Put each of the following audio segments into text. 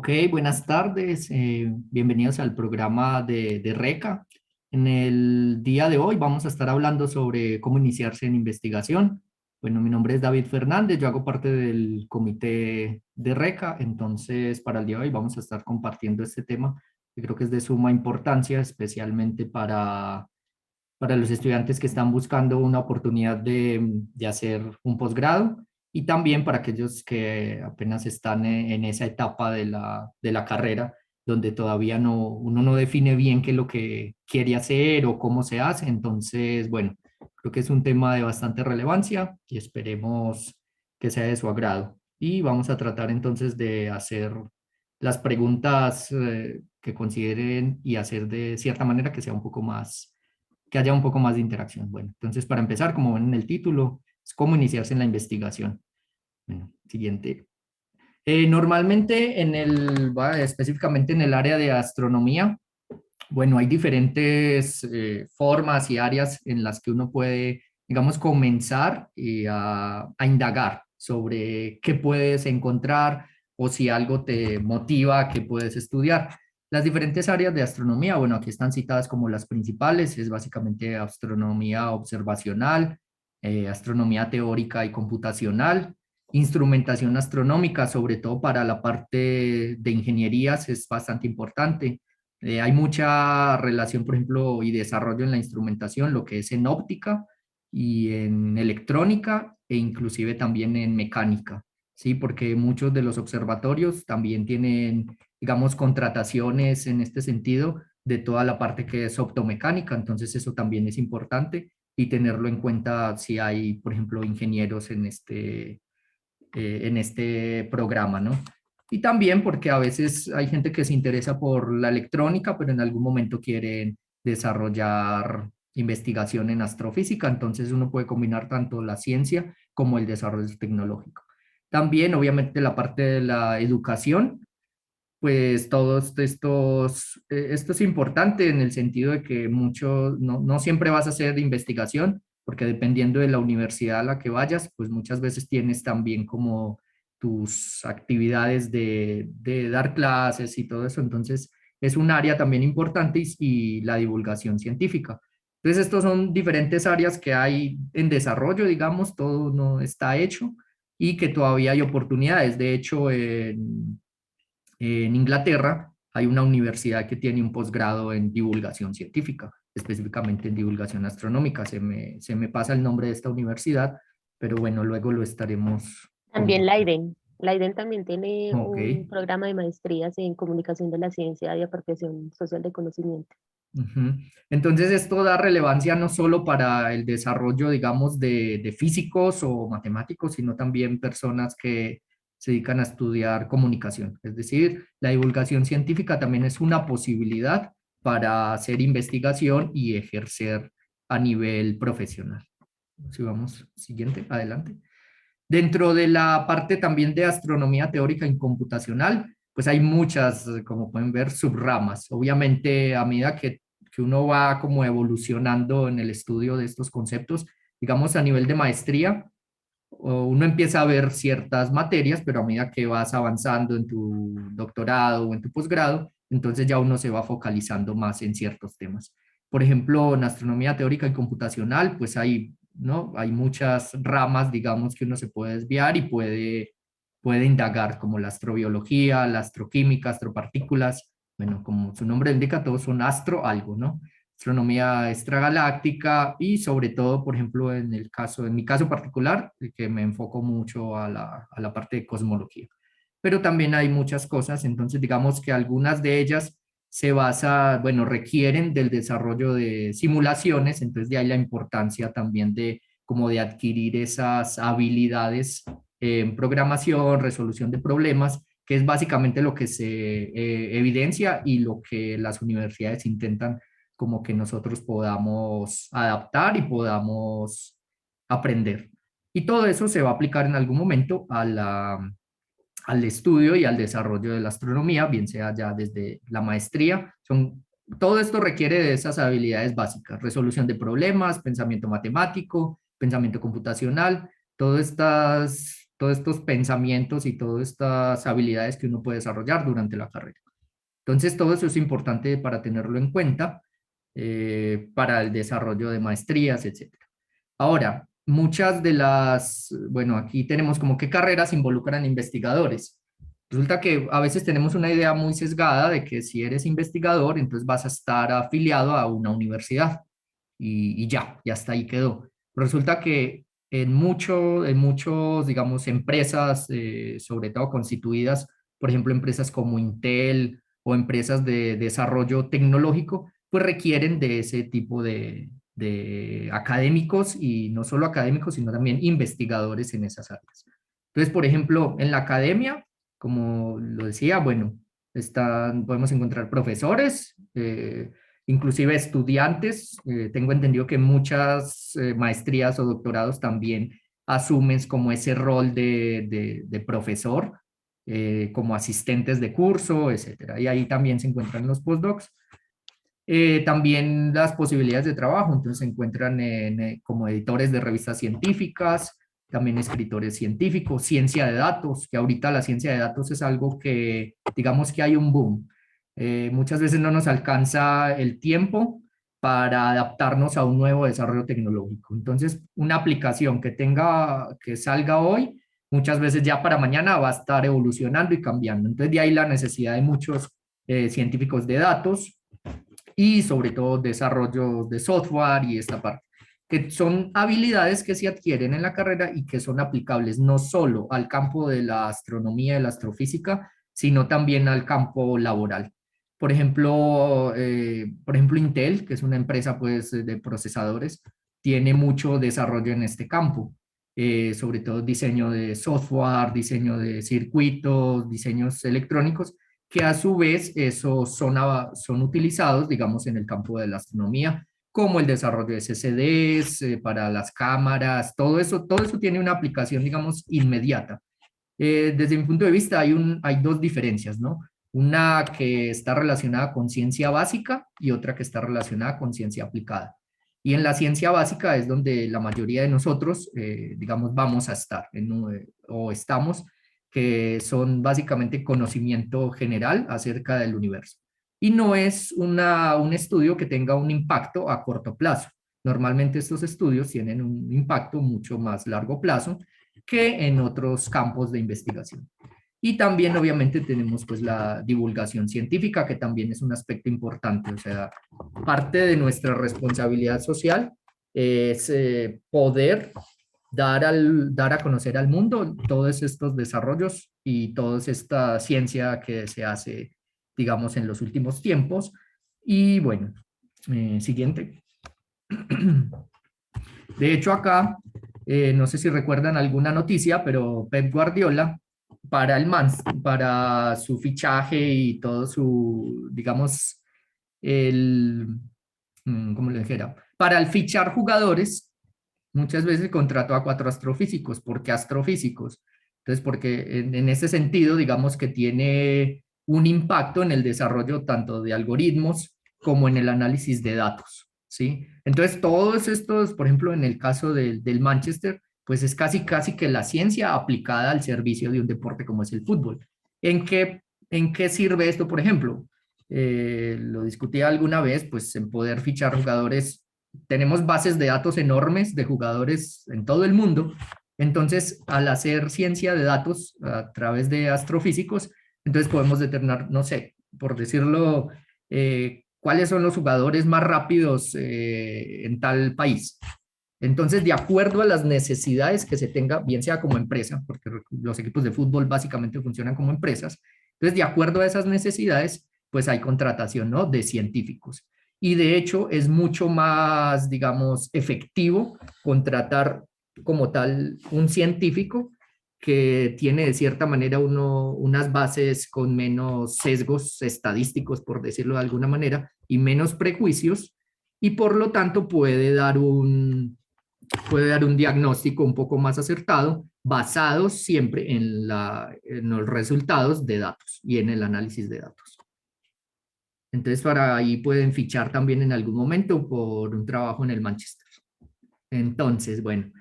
Ok, buenas tardes. Bienvenidos al programa de RECA. En el día de hoy vamos a estar hablando sobre cómo iniciarse en investigación. Bueno, mi nombre es David Fernández, yo hago parte del comité de RECA, entonces para el día de hoy vamos a estar compartiendo este tema que creo que es de suma importancia, especialmente para los estudiantes que están buscando una oportunidad de hacer un posgrado y también para aquellos que apenas están en esa etapa de la carrera donde todavía uno no define bien qué es lo que quiere hacer o cómo se hace. Entonces, bueno, creo que es un tema de bastante relevancia y esperemos que sea de su agrado. Y vamos a tratar entonces de hacer las preguntas que consideren y hacer de cierta manera que sea un poco más que haya un poco más de interacción. Bueno, entonces para empezar, como ven en el título, es cómo iniciarse en la investigación. Bueno, siguiente. Normalmente específicamente en el área de astronomía, bueno, hay diferentes formas y áreas en las que uno puede, digamos, comenzar a indagar sobre qué puedes encontrar o si algo te motiva, qué puedes estudiar. Las diferentes áreas de astronomía, bueno, aquí están citadas como las principales, es básicamente astronomía observacional, astronomía teórica y computacional, instrumentación astronómica, sobre todo para la parte de ingenierías, es bastante importante. Hay mucha relación, por ejemplo, y desarrollo en la instrumentación, lo que es en óptica y en electrónica e inclusive también en mecánica, ¿sí? Porque muchos de los observatorios también tienen, digamos, contrataciones en este sentido de toda la parte que es optomecánica, entonces eso también es importante y tenerlo en cuenta si hay, por ejemplo, ingenieros en este programa, ¿no? Y también porque a veces hay gente que se interesa por la electrónica, pero en algún momento quieren desarrollar investigación en astrofísica, entonces uno puede combinar tanto la ciencia como el desarrollo tecnológico. También, obviamente, la parte de la educación, pues esto es importante en el sentido de que no siempre vas a hacer investigación, porque dependiendo de la universidad a la que vayas, pues muchas veces tienes también como tus actividades de dar clases y todo eso, entonces es un área también importante y la divulgación científica. Entonces, estos son diferentes áreas que hay en desarrollo, digamos, todo no está hecho y que todavía hay oportunidades. De hecho, en Inglaterra hay una universidad que tiene un posgrado en divulgación científica, específicamente en divulgación astronómica. Se me pasa el nombre de esta universidad, pero bueno, luego lo estaremos También compartiendo. Leiden también tiene Ok. un programa de maestrías en comunicación de la ciencia y apropiación social de conocimiento. Ujú. Entonces, esto da relevancia no solo para el desarrollo, digamos, de físicos o matemáticos, sino también personas que se dedican a estudiar comunicación. Es decir, la divulgación científica también es una posibilidad para hacer investigación y ejercer a nivel profesional. Si vamos, siguiente, adelante. Dentro de la parte también de astronomía teórica y computacional, pues hay muchas, como pueden ver, subramas. Obviamente, a medida que uno va como evolucionando en el estudio de estos conceptos, digamos a nivel de maestría, uno empieza a ver ciertas materias, pero a medida que vas avanzando en tu doctorado o en tu posgrado, entonces ya uno se va focalizando más en ciertos temas. Por ejemplo, en astronomía teórica y computacional, pues hay, ¿no? Hay muchas ramas, digamos, que uno se puede desviar y puede indagar, como la astrobiología, la astroquímica, astropartículas. Bueno, como su nombre indica, todos son astro algo, ¿no? Astronomía extragaláctica y sobre todo, por ejemplo, en mi caso particular, que me enfoco mucho a la parte de cosmología. Pero también hay muchas cosas, entonces digamos que algunas de ellas bueno, requieren del desarrollo de simulaciones, entonces de ahí la importancia también de como de adquirir esas habilidades en programación, resolución de problemas, que es básicamente lo que se evidencia y lo que las universidades intentan como que nosotros podamos adaptar y podamos aprender. Y todo eso se va a aplicar en algún momento al estudio y al desarrollo de la astronomía, bien sea ya desde la maestría. Todo esto requiere de esas habilidades básicas, resolución de problemas, pensamiento matemático, pensamiento computacional, todas estas todos estos pensamientos y todas estas habilidades que uno puede desarrollar durante la carrera. Entonces, todo eso es importante para tenerlo en cuenta para el desarrollo de maestrías, etcétera. Ahora, muchas de las, bueno, aquí tenemos como qué carreras involucran investigadores. Resulta que a veces tenemos una idea muy sesgada de que si eres investigador, entonces vas a estar afiliado a una universidad y ya hasta ahí quedó. Resulta que en muchos, digamos, empresas, sobre todo constituidas, por ejemplo, empresas como Intel o empresas de desarrollo tecnológico, pues requieren de ese tipo de académicos y no solo académicos, sino también investigadores en esas áreas. Entonces, por ejemplo, en la academia, como lo decía, bueno, podemos encontrar profesores, inclusive estudiantes. Tengo entendido que muchas maestrías o doctorados también asumen como ese rol de profesor, como asistentes de curso, etcétera. Y ahí también se encuentran los postdocs. También las posibilidades de trabajo, entonces se encuentran como editores de revistas científicas, también escritores científicos, ciencia de datos, que ahorita la ciencia de datos es algo que, digamos que hay un boom. Muchas veces no nos alcanza el tiempo para adaptarnos a un nuevo desarrollo tecnológico. Entonces, una aplicación que salga hoy, muchas veces ya para mañana va a estar evolucionando y cambiando. Entonces, de ahí la necesidad de muchos científicos de datos y sobre todo desarrollo de software y esta parte, que son habilidades que se adquieren en la carrera y que son aplicables no solo al campo de la astronomía y la astrofísica, sino también al campo laboral. Por ejemplo, Intel, que es una empresa pues, de procesadores, tiene mucho desarrollo en este campo, sobre todo diseño de software, diseño de circuitos, diseños electrónicos, que a su vez esos son utilizados, digamos, en el campo de la astronomía, como el desarrollo de SSDs para las cámaras, todo eso tiene una aplicación, digamos, inmediata. Desde mi punto de vista hay dos diferencias, ¿no? Una que está relacionada con ciencia básica y otra que está relacionada con ciencia aplicada. Y en la ciencia básica es donde la mayoría de nosotros, digamos, vamos a estar o estamos, que son básicamente conocimiento general acerca del universo. Y no es un estudio que tenga un impacto a corto plazo. Normalmente estos estudios tienen un impacto mucho más largo plazo que en otros campos de investigación. Y también obviamente tenemos pues la divulgación científica, que también es un aspecto importante, o sea, parte de nuestra responsabilidad social es poder dar a conocer al mundo todos estos desarrollos y toda esta ciencia que se hace, digamos, en los últimos tiempos. Y bueno, siguiente. De hecho, acá, no sé si recuerdan alguna noticia, pero Pep Guardiola, para su fichaje y todo su, digamos, el, ¿cómo le dijera? Para el fichar jugadores, muchas veces contrató a 4 astrofísicos. ¿Por qué astrofísicos? Entonces, porque en ese sentido, digamos que tiene un impacto en el desarrollo tanto de algoritmos como en el análisis de datos, ¿sí? Entonces, todos estos, por ejemplo, en el caso del Manchester, pues es casi que la ciencia aplicada al servicio de un deporte como es el fútbol. ¿En qué sirve esto, por ejemplo? Lo discutí alguna vez, pues en poder fichar jugadores. Tenemos bases de datos enormes de jugadores en todo el mundo. Entonces, al hacer ciencia de datos a través de astrofísicos, entonces podemos determinar, no sé, por decirlo, cuáles son los jugadores más rápidos en tal país. Entonces, de acuerdo a las necesidades que se tenga, bien sea como empresa, porque los equipos de fútbol básicamente funcionan como empresas, entonces, de acuerdo a esas necesidades, pues hay contratación, ¿no? De científicos. Y de hecho es mucho más, digamos, efectivo contratar como tal un científico que tiene de cierta manera unas bases con menos sesgos estadísticos, por decirlo de alguna manera, y menos prejuicios, y por lo tanto puede dar un diagnóstico un poco más acertado, basado siempre en los resultados de datos y en el análisis de datos. Entonces, para ahí pueden fichar también en algún momento por un trabajo en el Manchester. Entonces, bueno,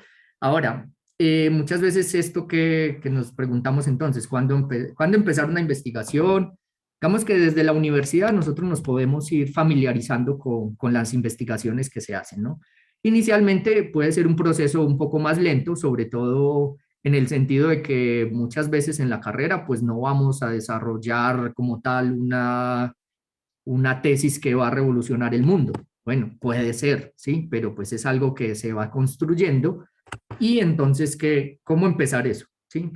ahora, Muchas veces esto que nos preguntamos entonces, ¿cuándo empezar una investigación? Digamos que desde la universidad nosotros nos podemos ir familiarizando con las investigaciones que se hacen, ¿no? Inicialmente puede ser un proceso un poco más lento, sobre todo en el sentido de que muchas veces en la carrera pues no vamos a desarrollar como tal una tesis que va a revolucionar el mundo. Bueno, puede ser, sí, pero pues es algo que se va construyendo y entonces, ¿cómo empezar eso? ¿Sí?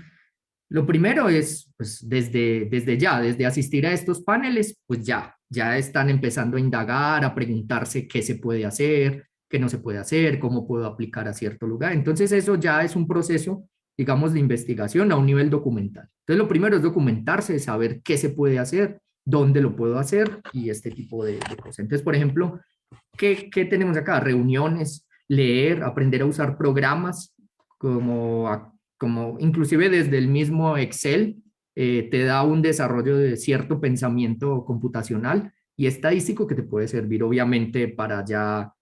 Lo primero es, pues, desde asistir a estos paneles, pues ya están empezando a indagar, a preguntarse qué se puede hacer, qué no se puede hacer, cómo puedo aplicar a cierto lugar. Entonces, eso ya es un proceso, digamos, de investigación a un nivel documental. Entonces, lo primero es documentarse, saber qué se puede hacer, dónde lo puedo hacer y este tipo de cosas. Entonces, por ejemplo, ¿qué tenemos acá? Reuniones, leer, aprender a usar programas como inclusive desde el mismo Excel, te da un desarrollo de cierto pensamiento computacional y estadístico que te puede servir obviamente para ya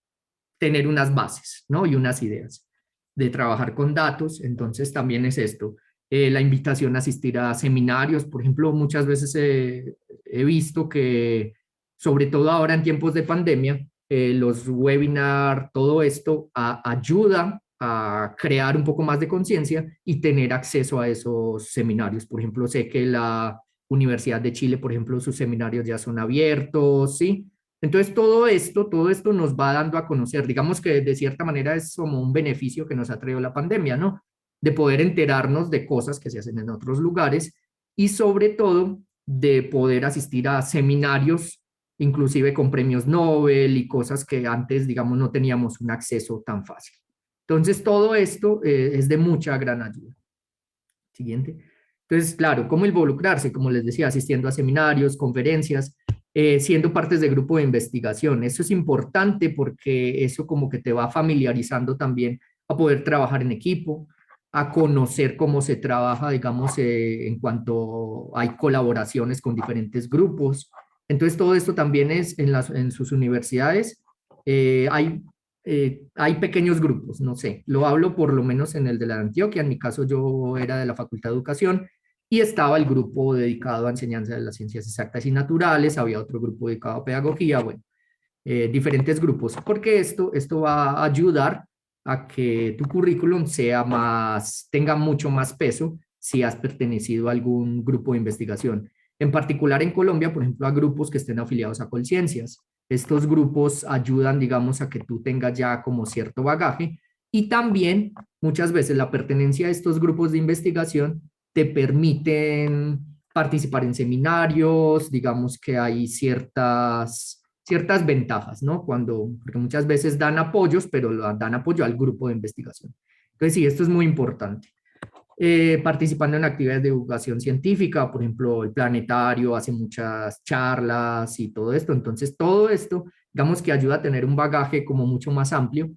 tener unas bases, ¿no? Y unas ideas de trabajar con datos. Entonces también es esto. La invitación a asistir a seminarios, por ejemplo, muchas veces he visto que, sobre todo ahora en tiempos de pandemia, los webinars, todo esto ayuda a crear un poco más de conciencia y tener acceso a esos seminarios. Por ejemplo, sé que la Universidad de Chile, por ejemplo, sus seminarios ya son abiertos, ¿sí? Entonces, todo esto nos va dando a conocer, digamos que de cierta manera es como un beneficio que nos ha traído la pandemia, ¿no? De poder enterarnos de cosas que se hacen en otros lugares y sobre todo de poder asistir a seminarios, inclusive con premios Nobel y cosas que antes, digamos, no teníamos un acceso tan fácil. Entonces, todo esto es de mucha gran ayuda. Siguiente. Entonces, claro, ¿cómo involucrarse? Como les decía, asistiendo a seminarios, conferencias, siendo partes de grupo de investigación. Eso es importante porque eso como que te va familiarizando también a poder trabajar en equipo, a conocer cómo se trabaja, digamos, en cuanto hay colaboraciones con diferentes grupos. Entonces, todo esto también es en sus universidades. Hay pequeños grupos, no sé, lo hablo por lo menos en el de la Antioquia, en mi caso yo era de la Facultad de Educación y estaba el grupo dedicado a enseñanza de las ciencias exactas y naturales, había otro grupo dedicado a pedagogía, bueno, diferentes grupos, porque esto va a ayudar a que tu currículum tenga mucho más peso si has pertenecido a algún grupo de investigación. En particular en Colombia, por ejemplo, a grupos que estén afiliados a Colciencias. Estos grupos ayudan, digamos, a que tú tengas ya como cierto bagaje y también muchas veces la pertenencia a estos grupos de investigación te permiten participar en seminarios, digamos que hay ciertas ventajas, ¿no? Porque muchas veces dan apoyos, pero dan apoyo al grupo de investigación. Entonces, sí, esto es muy importante. Participando en actividades de divulgación científica, por ejemplo, el planetario hace muchas charlas y todo esto. Entonces, todo esto, digamos que ayuda a tener un bagaje como mucho más amplio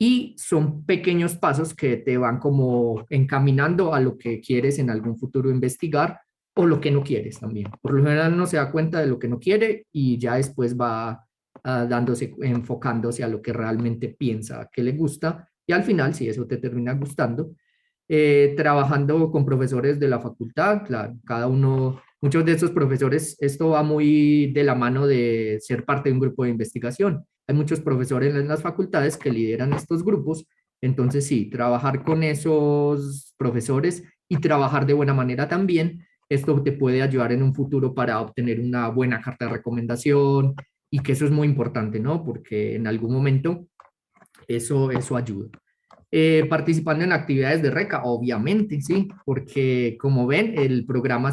y son pequeños pasos que te van como encaminando a lo que quieres en algún futuro investigar o lo que no quieres también. Por lo general uno se da cuenta de lo que no quiere y ya después va enfocándose a lo que realmente piensa que le gusta y al final, si eso te termina gustando, trabajando con profesores de la facultad, claro, cada uno, muchos de estos profesores, esto va muy de la mano de ser parte de un grupo de investigación. Hay muchos profesores en las facultades que lideran estos grupos, entonces sí, trabajar con esos profesores y trabajar de buena manera también, esto te puede ayudar en un futuro para obtener una buena carta de recomendación y que eso es muy importante, ¿no? Porque en algún momento eso ayuda. Participando en actividades de RECA, obviamente, sí, porque como ven, el programa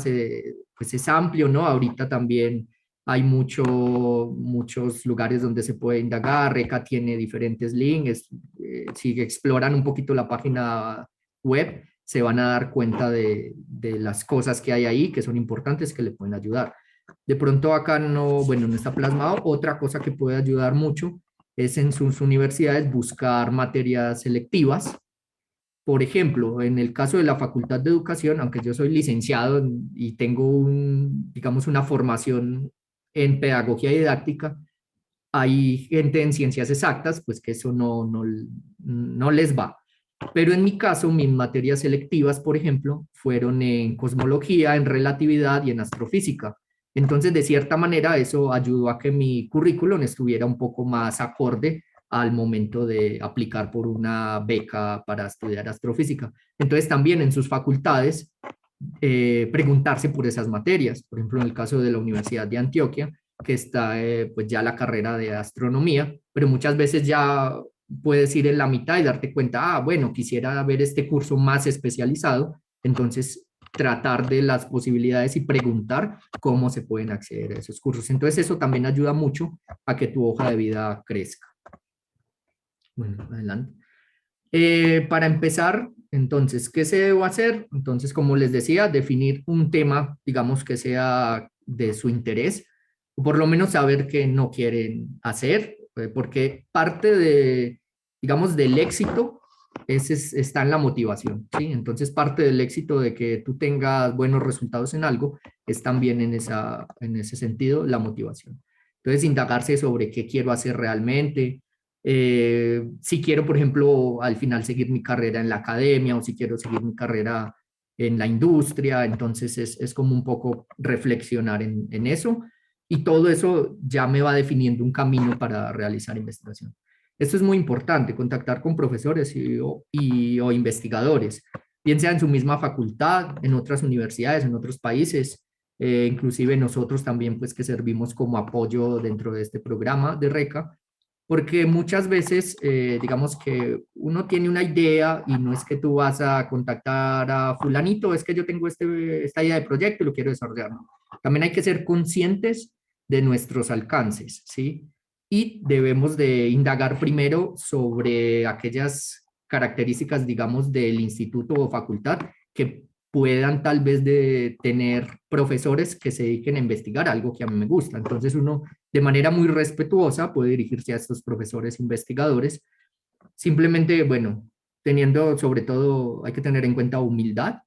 pues es amplio, ¿no? Ahorita también hay muchos lugares donde se puede indagar, RECA tiene diferentes links, si exploran un poquito la página web, se van a dar cuenta de las cosas que hay ahí que son importantes que le pueden ayudar. De pronto acá no, bueno, no está plasmado. Otra cosa que puede ayudar mucho es en sus universidades buscar materias selectivas. Por ejemplo, en el caso de la Facultad de Educación, aunque yo soy licenciado y tengo digamos, una formación en pedagogía didáctica, hay gente en ciencias exactas, pues que eso no les va. Pero en mi caso, mis materias selectivas, por ejemplo, fueron en cosmología, en relatividad y en astrofísica. Entonces, de cierta manera, eso ayudó a que mi currículum estuviera un poco más acorde al momento de aplicar por una beca para estudiar astrofísica. Entonces, también en sus facultades, preguntarse por esas materias. Por ejemplo, en el caso de la Universidad de Antioquia, que está pues ya la carrera de astronomía, pero muchas veces ya puedes ir en la mitad y darte cuenta, bueno, quisiera ver este curso más especializado, entonces tratar de las posibilidades y preguntar cómo se pueden acceder a esos cursos. Entonces eso también ayuda mucho a que tu hoja de vida crezca. Bueno, adelante. Para empezar, entonces, ¿qué se debe hacer? Entonces, como les decía, definir un tema, digamos, que sea de su interés, o por lo menos saber qué no quieren hacer, porque parte de, digamos, del éxito está en la motivación, ¿sí? Entonces, parte del éxito de que tú tengas buenos resultados en algo es también en ese sentido la motivación. Entonces, indagarse sobre qué quiero hacer realmente, si quiero, por ejemplo, al final seguir mi carrera en la academia o si quiero seguir mi carrera en la industria, entonces es como un poco reflexionar en eso y todo eso ya me va definiendo un camino para realizar investigación. Esto es muy importante, contactar con profesores o investigadores, bien sea en su misma facultad, en otras universidades, en otros países, inclusive nosotros también pues que servimos como apoyo dentro de este programa de RECA, porque muchas veces, digamos que uno tiene una idea y no es que tú vas a contactar a fulanito, es que yo tengo esta idea de proyecto y lo quiero desarrollar. ¿No? También hay que ser conscientes de nuestros alcances, ¿sí? Y debemos de indagar primero sobre aquellas características, digamos, del instituto o facultad que puedan tal vez de tener profesores que se dediquen a investigar algo que a mí me gusta. Entonces uno de manera muy respetuosa puede dirigirse a estos profesores investigadores, simplemente, bueno, teniendo sobre todo, hay que tener en cuenta humildad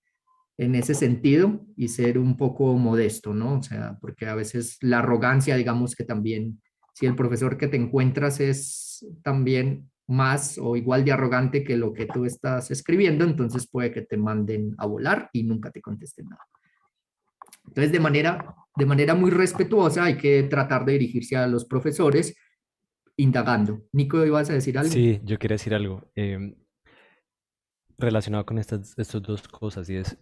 en ese sentido y ser un poco modesto, ¿no? O sea, porque a veces la arrogancia, digamos que también, si el profesor que te encuentras es también más o igual de arrogante que lo que tú estás escribiendo, entonces puede que te manden a volar y nunca te contesten nada. Entonces, de manera muy respetuosa hay que tratar de dirigirse a los profesores indagando. Nico, ¿ibas a decir algo? Sí, yo quería decir algo relacionado con estas dos cosas y es,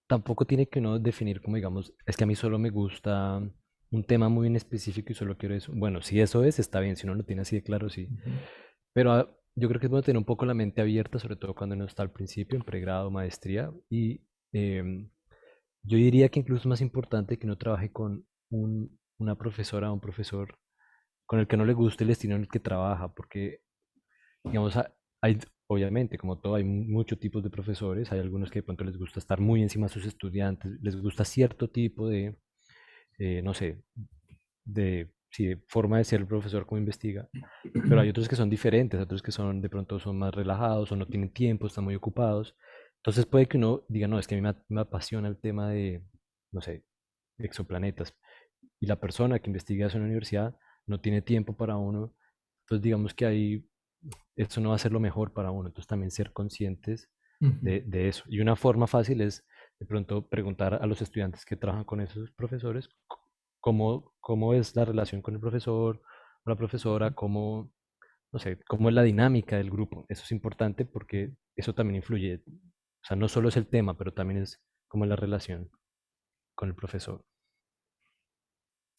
tampoco tiene que uno definir como digamos, es que a mí solo me gusta un tema muy en específico y solo quiero eso. Bueno, si eso es, está bien, si uno lo tiene así de claro, sí. Ujú. Pero yo creo que es bueno tener un poco la mente abierta, sobre todo cuando uno está al principio, en pregrado, maestría, y em, yo diría que incluso es más importante que uno trabaje con una profesora o un profesor con el que no le guste el destino en el que trabaja, porque digamos, hay, obviamente, como todo, hay muchos tipos de profesores. Hay algunos que de pronto les gusta estar muy encima de sus estudiantes, les gusta cierto tipo de, no sé, sí, de forma de ser el profesor como investiga. Pero hay otros que son diferentes, otros que son de pronto son más relajados o no tienen tiempo, están muy ocupados. Entonces puede que uno diga, no, es que a mí me apasiona el tema de, no sé, exoplanetas. Y la persona que investiga eso en la universidad no tiene tiempo para uno. Entonces digamos que ahí eso no va a ser lo mejor para uno. Entonces también ser conscientes Ujú. de eso. Y una forma fácil es de pronto preguntar a los estudiantes que trabajan con esos profesores cómo es la relación con el profesor o la profesora, cómo, no sé, cómo es la dinámica del grupo. Eso es importante porque eso también influye. O sea, no solo es el tema, pero también es cómo es la relación con el profesor.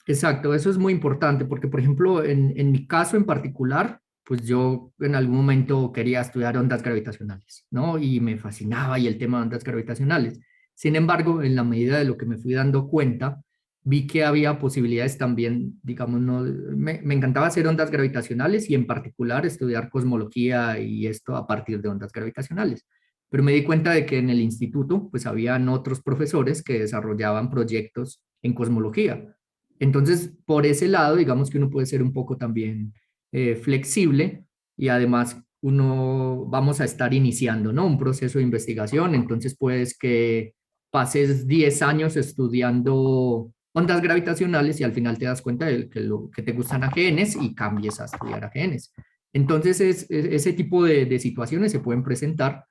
Exacto, eso es muy importante porque, por ejemplo, en mi caso en particular, pues yo en algún momento quería estudiar ondas gravitacionales, ¿no? Y me fascinaba y el tema de ondas gravitacionales. Sin embargo, en la medida de lo que me fui dando cuenta, vi que había posibilidades también, digamos, no, me encantaba hacer ondas gravitacionales y en particular estudiar cosmología y esto a partir de ondas gravitacionales. Pero me di cuenta de que en el instituto, pues habían otros profesores que desarrollaban proyectos en cosmología. Entonces, por ese lado, digamos que uno puede ser un poco también flexible y además uno vamos a estar iniciando, ¿no? Un proceso de investigación, entonces puedes que pases 10 años estudiando ondas gravitacionales y al final te das cuenta de que lo que te gustan AGNs y cambies a estudiar AGNs. Entonces, ese tipo de situaciones se pueden presentar.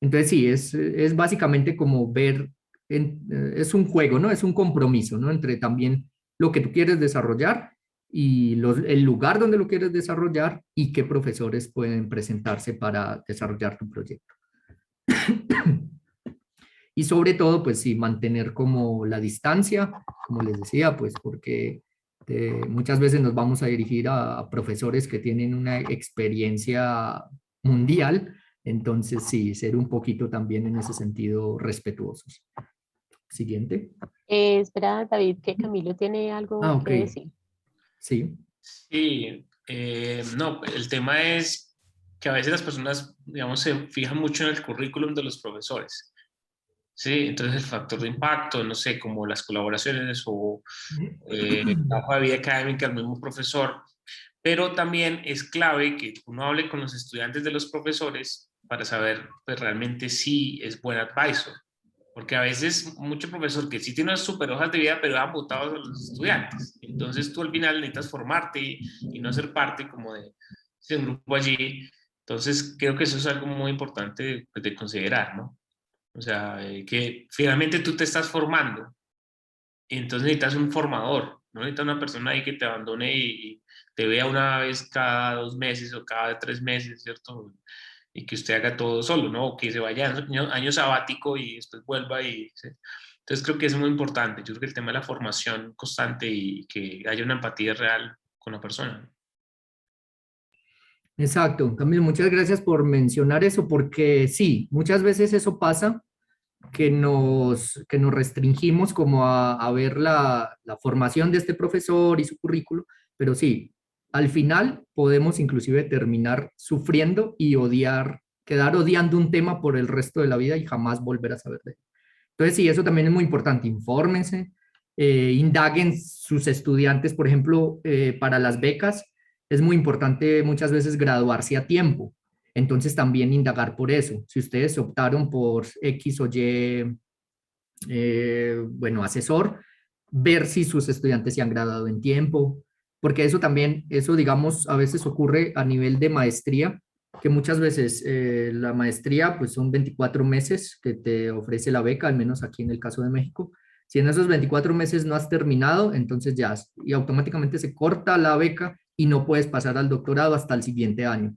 Entonces, sí, es básicamente como ver, es un juego, ¿no? Es un compromiso, ¿no? Entre también lo que tú quieres desarrollar y el lugar donde lo quieres desarrollar y qué profesores pueden presentarse para desarrollar tu proyecto. Y sobre todo, pues sí, mantener como la distancia, como les decía, pues porque muchas veces nos vamos a dirigir a profesores que tienen una experiencia mundial, entonces sí, ser un poquito también en ese sentido respetuosos. Siguiente. Espera, David, que Camilo tiene Ah, algo ok, que decir. sí. Sí, no, el tema es que a veces las personas, digamos, se fijan mucho en el currículum de los profesores. Sí, entonces el factor de impacto, no sé, como las colaboraciones o la hoja de vida académica del mismo profesor, pero también es clave que uno hable con los estudiantes de los profesores para saber pues, realmente si es buen advisor. Porque a veces mucho profesor que sí tiene unas super hojas de vida, pero han votado a los estudiantes. Entonces tú al final necesitas formarte y no ser parte como de un grupo allí. Entonces creo que eso es algo muy importante pues, de considerar, ¿no? O sea, que finalmente tú te estás formando. Y entonces necesitas un formador, no necesitas una persona ahí que te abandone y te vea una vez cada 2 meses o cada 3 meses, ¿cierto? Y que usted haga todo solo, ¿no? O que se vaya año sabático y después vuelva y... ¿sí? Entonces creo que es muy importante. Yo creo que el tema de la formación constante y que haya una empatía real con la persona. Exacto, Camilo, muchas gracias por mencionar eso, porque sí, muchas veces eso pasa, que nos restringimos como a ver la formación de este profesor y su currículo, pero sí, al final podemos inclusive terminar sufriendo y odiar, quedar odiando un tema por el resto de la vida y jamás volver a saber de él. Entonces sí, eso también es muy importante, infórmense, indaguen sus estudiantes, por ejemplo, para las becas, es muy importante muchas veces graduarse a tiempo. Entonces también indagar por eso. Si ustedes optaron por X o Y, bueno, asesor, ver si sus estudiantes se han graduado en tiempo, porque eso también, eso digamos, a veces ocurre a nivel de maestría, que muchas veces la maestría pues son 24 meses que te ofrece la beca, al menos aquí en el caso de México. Si en esos 24 meses no has terminado, entonces ya, y automáticamente se corta la beca y no puedes pasar al doctorado hasta el siguiente año.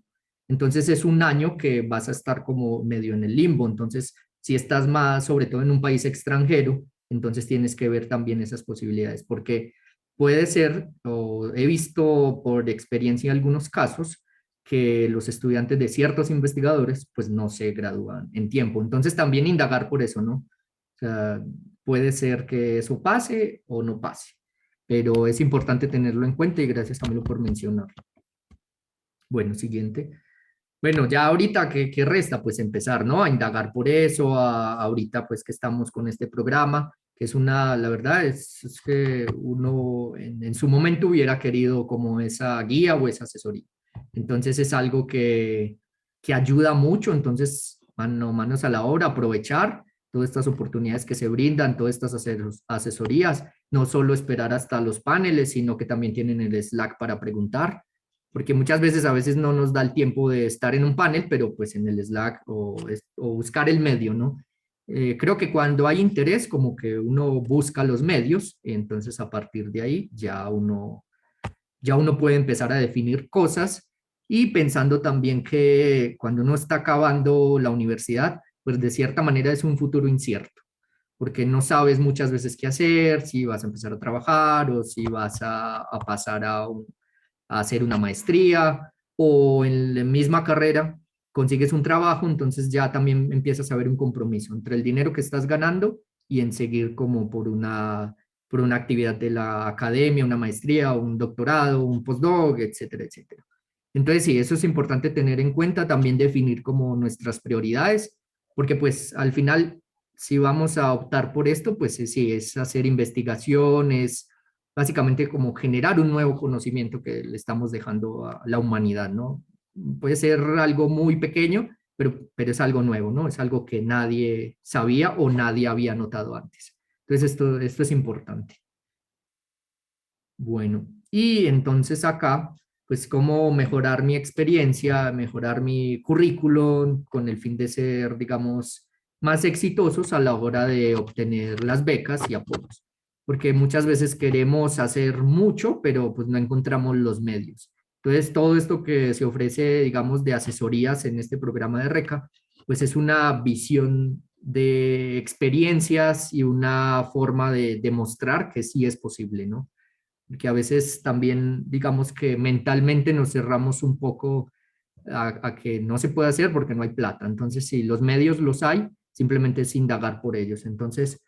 Entonces es un año que vas a estar como medio en el limbo. Entonces, si estás más, sobre todo en un país extranjero, entonces tienes que ver también esas posibilidades, porque puede ser, o he visto por experiencia en algunos casos, que los estudiantes de ciertos investigadores pues no se gradúan en tiempo. Entonces también indagar por eso, ¿no? O sea, puede ser que eso pase o no pase, pero es importante tenerlo en cuenta y gracias Camilo por mencionarlo. Bueno, siguiente. Bueno, ya ahorita, ¿qué resta? Pues empezar, ¿no? A indagar por eso, ahorita pues que estamos con este programa, que es una, la verdad es que uno en su momento hubiera querido como esa guía o esa asesoría. Entonces es algo que ayuda mucho, entonces manos a la obra, aprovechar todas estas oportunidades que se brindan, todas estas asesorías, no solo esperar hasta los paneles, sino que también tienen el Slack para preguntar porque muchas veces a veces no nos da el tiempo de estar en un panel, pero pues en el Slack o buscar el medio, ¿no? Creo que cuando hay interés, como que uno busca los medios, entonces a partir de ahí ya uno puede empezar a definir cosas y pensando también que cuando uno está acabando la universidad, pues de cierta manera es un futuro incierto, porque no sabes muchas veces qué hacer, si vas a empezar a trabajar o si vas a pasar a hacer una maestría o en la misma carrera consigues un trabajo, entonces ya también empiezas a ver un compromiso entre el dinero que estás ganando y en seguir como por una actividad de la academia, una maestría, un doctorado, un postdoc, etcétera, etcétera. Entonces sí, eso es importante tener en cuenta, también definir como nuestras prioridades, porque pues al final, si vamos a optar por esto, pues sí, es hacer investigaciones, básicamente como generar un nuevo conocimiento que le estamos dejando a la humanidad, ¿no? Puede ser algo muy pequeño, pero es algo nuevo, ¿no? Es algo que nadie sabía o nadie había notado antes. Entonces, esto es importante. Bueno, y entonces acá, pues cómo mejorar mi experiencia, mejorar mi currículum con el fin de ser, digamos, más exitosos a la hora de obtener las becas y apoyos. Porque muchas veces queremos hacer mucho, pero pues no encontramos los medios. Entonces, todo esto que se ofrece, digamos, de asesorías en este programa de RECA, pues es una visión de experiencias y una forma de demostrar que sí es posible, ¿no? Que a veces también, digamos que mentalmente nos cerramos un poco a que no se puede hacer porque no hay plata. Entonces, si los medios los hay, simplemente es indagar por ellos. Entonces,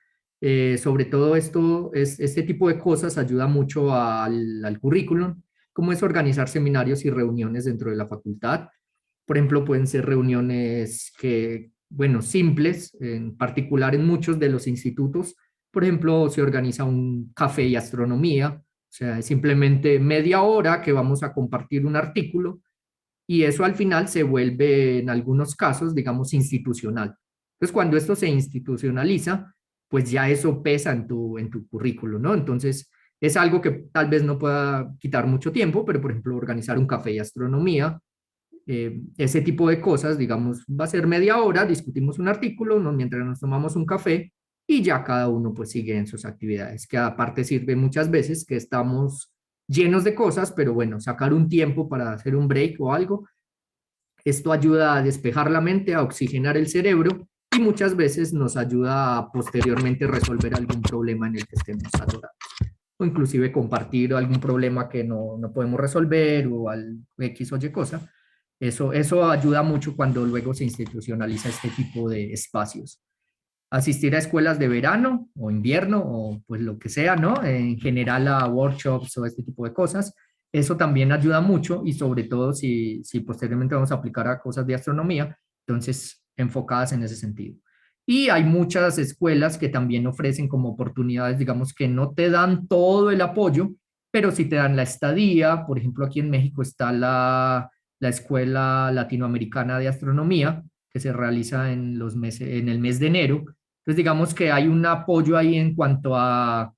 sobre todo esto, este tipo de cosas ayuda mucho al currículum, como es organizar seminarios y reuniones dentro de la facultad. Por ejemplo, pueden ser reuniones que, bueno, simples, en particular en muchos de los institutos. Por ejemplo, se organiza un café y astronomía, o sea, es simplemente media hora que vamos a compartir un artículo y eso al final se vuelve, en algunos casos, digamos, institucional. Entonces, cuando esto se institucionaliza, pues ya eso pesa en tu currículo, ¿no? Entonces, es algo que tal vez no pueda quitar mucho tiempo, pero por ejemplo, organizar un café y astronomía, ese tipo de cosas, digamos, va a ser media hora, discutimos un artículo, ¿no? Mientras nos tomamos un café y ya cada uno pues sigue en sus actividades, que aparte sirve muchas veces que estamos llenos de cosas, pero bueno, sacar un tiempo para hacer un break o algo, esto ayuda a despejar la mente, a oxigenar el cerebro y muchas veces nos ayuda a posteriormente resolver algún problema en el que estemos atorados o inclusive compartir algún problema que no podemos resolver o al X o Y cosa. Eso ayuda mucho cuando luego se institucionaliza este tipo de espacios. Asistir a escuelas de verano o invierno o pues lo que sea, ¿no? En general a workshops o este tipo de cosas. Eso también ayuda mucho y sobre todo si posteriormente vamos a aplicar a cosas de astronomía, entonces enfocadas en ese sentido. Y hay muchas escuelas que también ofrecen como oportunidades, digamos, que no te dan todo el apoyo, pero sí te dan la estadía. Por ejemplo, aquí en México está la Escuela Latinoamericana de Astronomía, que se realiza en, en el mes de enero. Entonces, digamos que hay un apoyo ahí en cuanto a,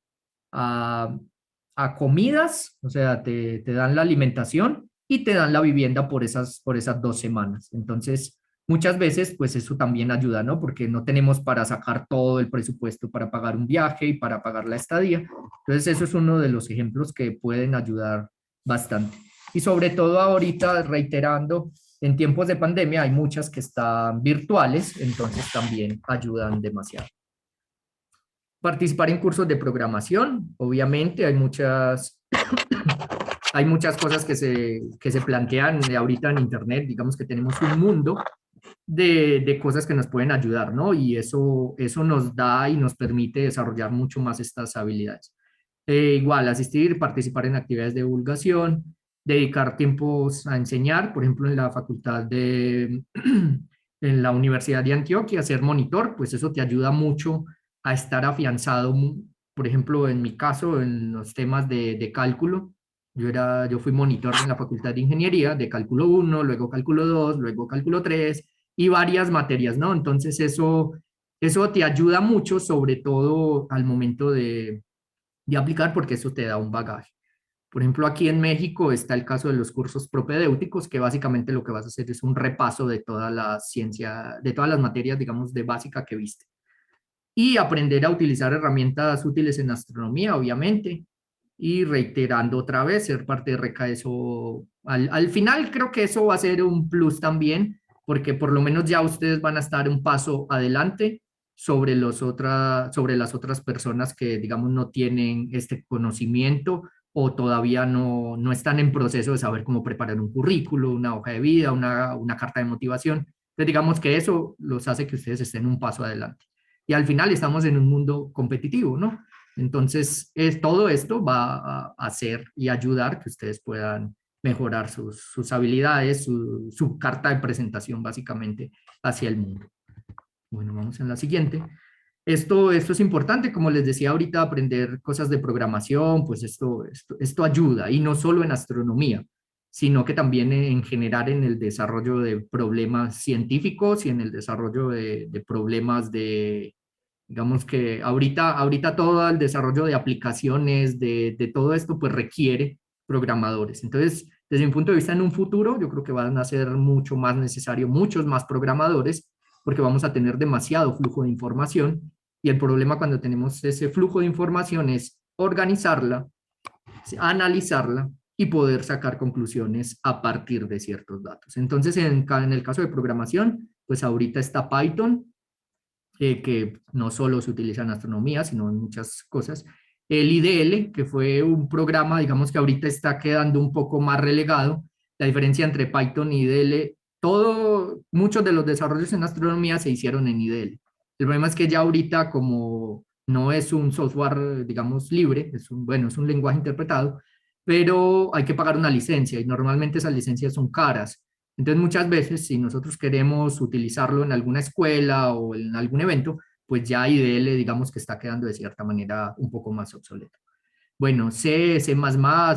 a comidas, o sea, te dan la alimentación y te dan la vivienda por esas 2 semanas. Entonces, muchas veces, pues eso también ayuda, ¿no? Porque no tenemos para sacar todo el presupuesto para pagar un viaje y para pagar la estadía. Entonces, eso es uno de los ejemplos que pueden ayudar bastante. Y sobre todo ahorita, reiterando, en tiempos de pandemia hay muchas que están virtuales, entonces también ayudan demasiado. Participar en cursos de programación, obviamente hay muchas cosas que se plantean ahorita en Internet, digamos que tenemos un mundo de cosas que nos pueden ayudar, ¿no? Y eso nos da y nos permite desarrollar mucho más estas habilidades. Igual, asistir, participar en actividades de divulgación, dedicar tiempos a enseñar, por ejemplo, en la facultad en la Universidad de Antioquia, ser monitor, pues eso te ayuda mucho a estar afianzado, por ejemplo, en mi caso, en los temas de cálculo. Yo fui monitor en la Facultad de Ingeniería de cálculo 1, luego cálculo 2, luego cálculo 3 y varias materias, ¿no? Entonces eso te ayuda mucho, sobre todo al momento de aplicar, porque eso te da un bagaje. Por ejemplo, aquí en México está el caso de los cursos propedéuticos, que básicamente lo que vas a hacer es un repaso de toda la ciencia, de todas las materias, digamos, de básica que viste. Y aprender a utilizar herramientas útiles en astronomía, obviamente. Y reiterando otra vez, ser parte de RECA, eso, al final creo que eso va a ser un plus también, porque por lo menos ya ustedes van a estar un paso adelante sobre las otras personas que, digamos, no tienen este conocimiento o todavía no están en proceso de saber cómo preparar un currículo, una hoja de vida, una carta de motivación. Entonces, digamos que eso los hace que ustedes estén un paso adelante. Y al final estamos en un mundo competitivo, ¿no? Entonces, todo esto va a hacer y ayudar que ustedes puedan mejorar sus habilidades, su carta de presentación básicamente hacia el mundo. Bueno, vamos en la siguiente. Esto es importante, como les decía ahorita, aprender cosas de programación, pues esto ayuda, y no solo en astronomía, sino que también en general en el desarrollo de problemas científicos y en el desarrollo de problemas digamos que ahorita todo el desarrollo de aplicaciones, de todo esto, pues requiere programadores. Entonces, Desde mi punto de vista, en un futuro, yo creo que van a ser mucho más necesario, muchos más programadores, porque vamos a tener demasiado flujo de información y el problema cuando tenemos ese flujo de información es organizarla, analizarla y poder sacar conclusiones a partir de ciertos datos. Entonces, en el caso de programación, pues ahorita está Python, que no solo se utiliza en astronomía, sino en muchas cosas. El IDL, que fue un programa, digamos que ahorita está quedando un poco más relegado. La diferencia entre Python y IDL, muchos de los desarrollos en astronomía se hicieron en IDL. El problema es que ya ahorita, como no es un software, digamos, libre, bueno, es un lenguaje interpretado, pero hay que pagar una licencia y normalmente esas licencias son caras. Entonces, muchas veces, si nosotros queremos utilizarlo en alguna escuela o en algún evento, pues ya IDL, digamos que está quedando de cierta manera un poco más obsoleto. Bueno, C, C++,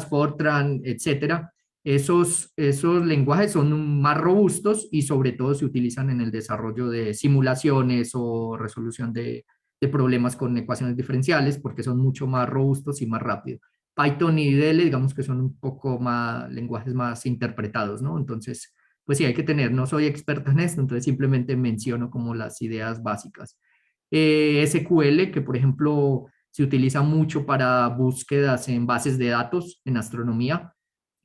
Fortran, etcétera, esos lenguajes son más robustos y sobre todo se utilizan en el desarrollo de simulaciones o resolución de problemas con ecuaciones diferenciales porque son mucho más robustos y más rápidos. Python y IDL, digamos que son un poco más lenguajes más interpretados, ¿no? Entonces, pues sí, hay que tener, no soy experto en esto, entonces simplemente menciono como las ideas básicas. SQL, que por ejemplo se utiliza mucho para búsquedas en bases de datos en astronomía,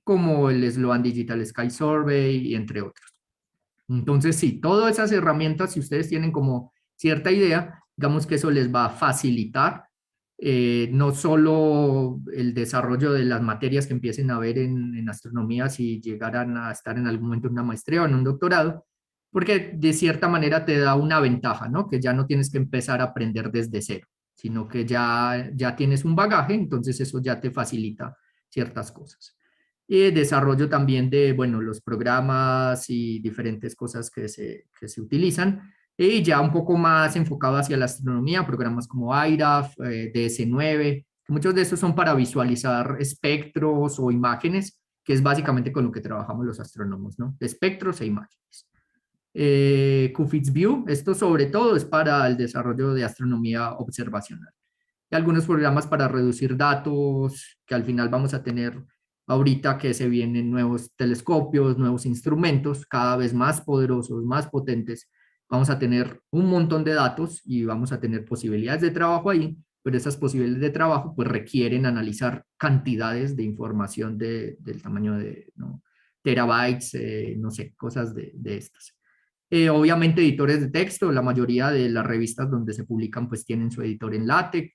como el Sloan Digital Sky Survey y entre otros. Entonces, sí, todas esas herramientas, si ustedes tienen como cierta idea, digamos que eso les va a facilitar no solo el desarrollo de las materias que empiecen a ver en astronomía si llegaran a estar en algún momento en una maestría o en un doctorado, porque de cierta manera te da una ventaja, ¿no? Que ya no tienes que empezar a aprender desde cero, sino que ya tienes un bagaje, entonces eso ya te facilita ciertas cosas. Y desarrollo también de, bueno, los programas y diferentes cosas que se utilizan. Y ya un poco más enfocado hacia la astronomía, programas como IRAF, DS9, muchos de estos son para visualizar espectros o imágenes, que es básicamente con lo que trabajamos los astrónomos, ¿no? Espectros e imágenes. QFIXView, esto sobre todo es para el desarrollo de astronomía observacional. Y algunos programas para reducir datos, que al final vamos a tener ahorita que se vienen nuevos telescopios, nuevos instrumentos, cada vez más poderosos, más potentes. Vamos a tener un montón de datos y vamos a tener posibilidades de trabajo ahí, pero esas posibilidades de trabajo pues requieren analizar cantidades de información del tamaño de, ¿no? Terabytes, no sé, cosas de estas. Obviamente editores de texto, la mayoría de las revistas donde se publican pues tienen su editor en LaTeX,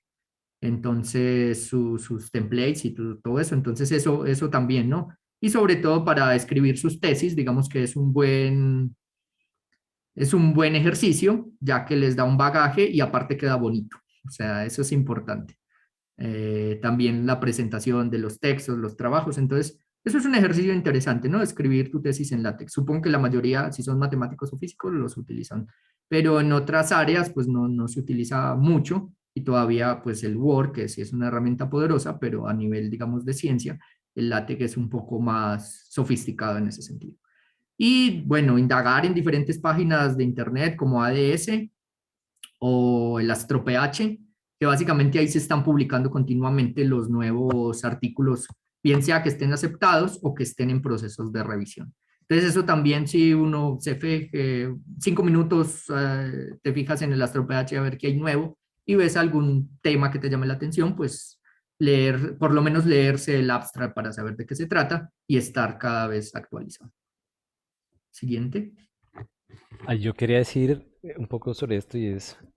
entonces sus templates y todo eso, entonces eso también, ¿no? Y sobre todo para escribir sus tesis, digamos que es un buen ejercicio, ya que les da un bagaje y aparte queda bonito, o sea, eso es importante. También la presentación de los textos, los trabajos, entonces eso es un ejercicio interesante, ¿no? Escribir tu tesis en LaTeX. Supongo que la mayoría, si son matemáticos o físicos, los utilizan, pero en otras áreas, pues no se utiliza mucho y todavía, pues el Word, que sí es una herramienta poderosa, pero a nivel, digamos, de ciencia, el LaTeX es un poco más sofisticado en ese sentido. Y bueno, indagar en diferentes páginas de internet como ADS o el AstroPH, que básicamente ahí se están publicando continuamente los nuevos artículos, bien sea que estén aceptados o que estén en procesos de revisión. Entonces eso también, si uno se fije 5 minutos, te fijas en el AstroPH a ver qué hay nuevo y ves algún tema que te llame la atención, pues leer, por lo menos leerse el abstract para saber de qué se trata y estar cada vez actualizado. Siguiente. Yo quería decir un poco sobre esto y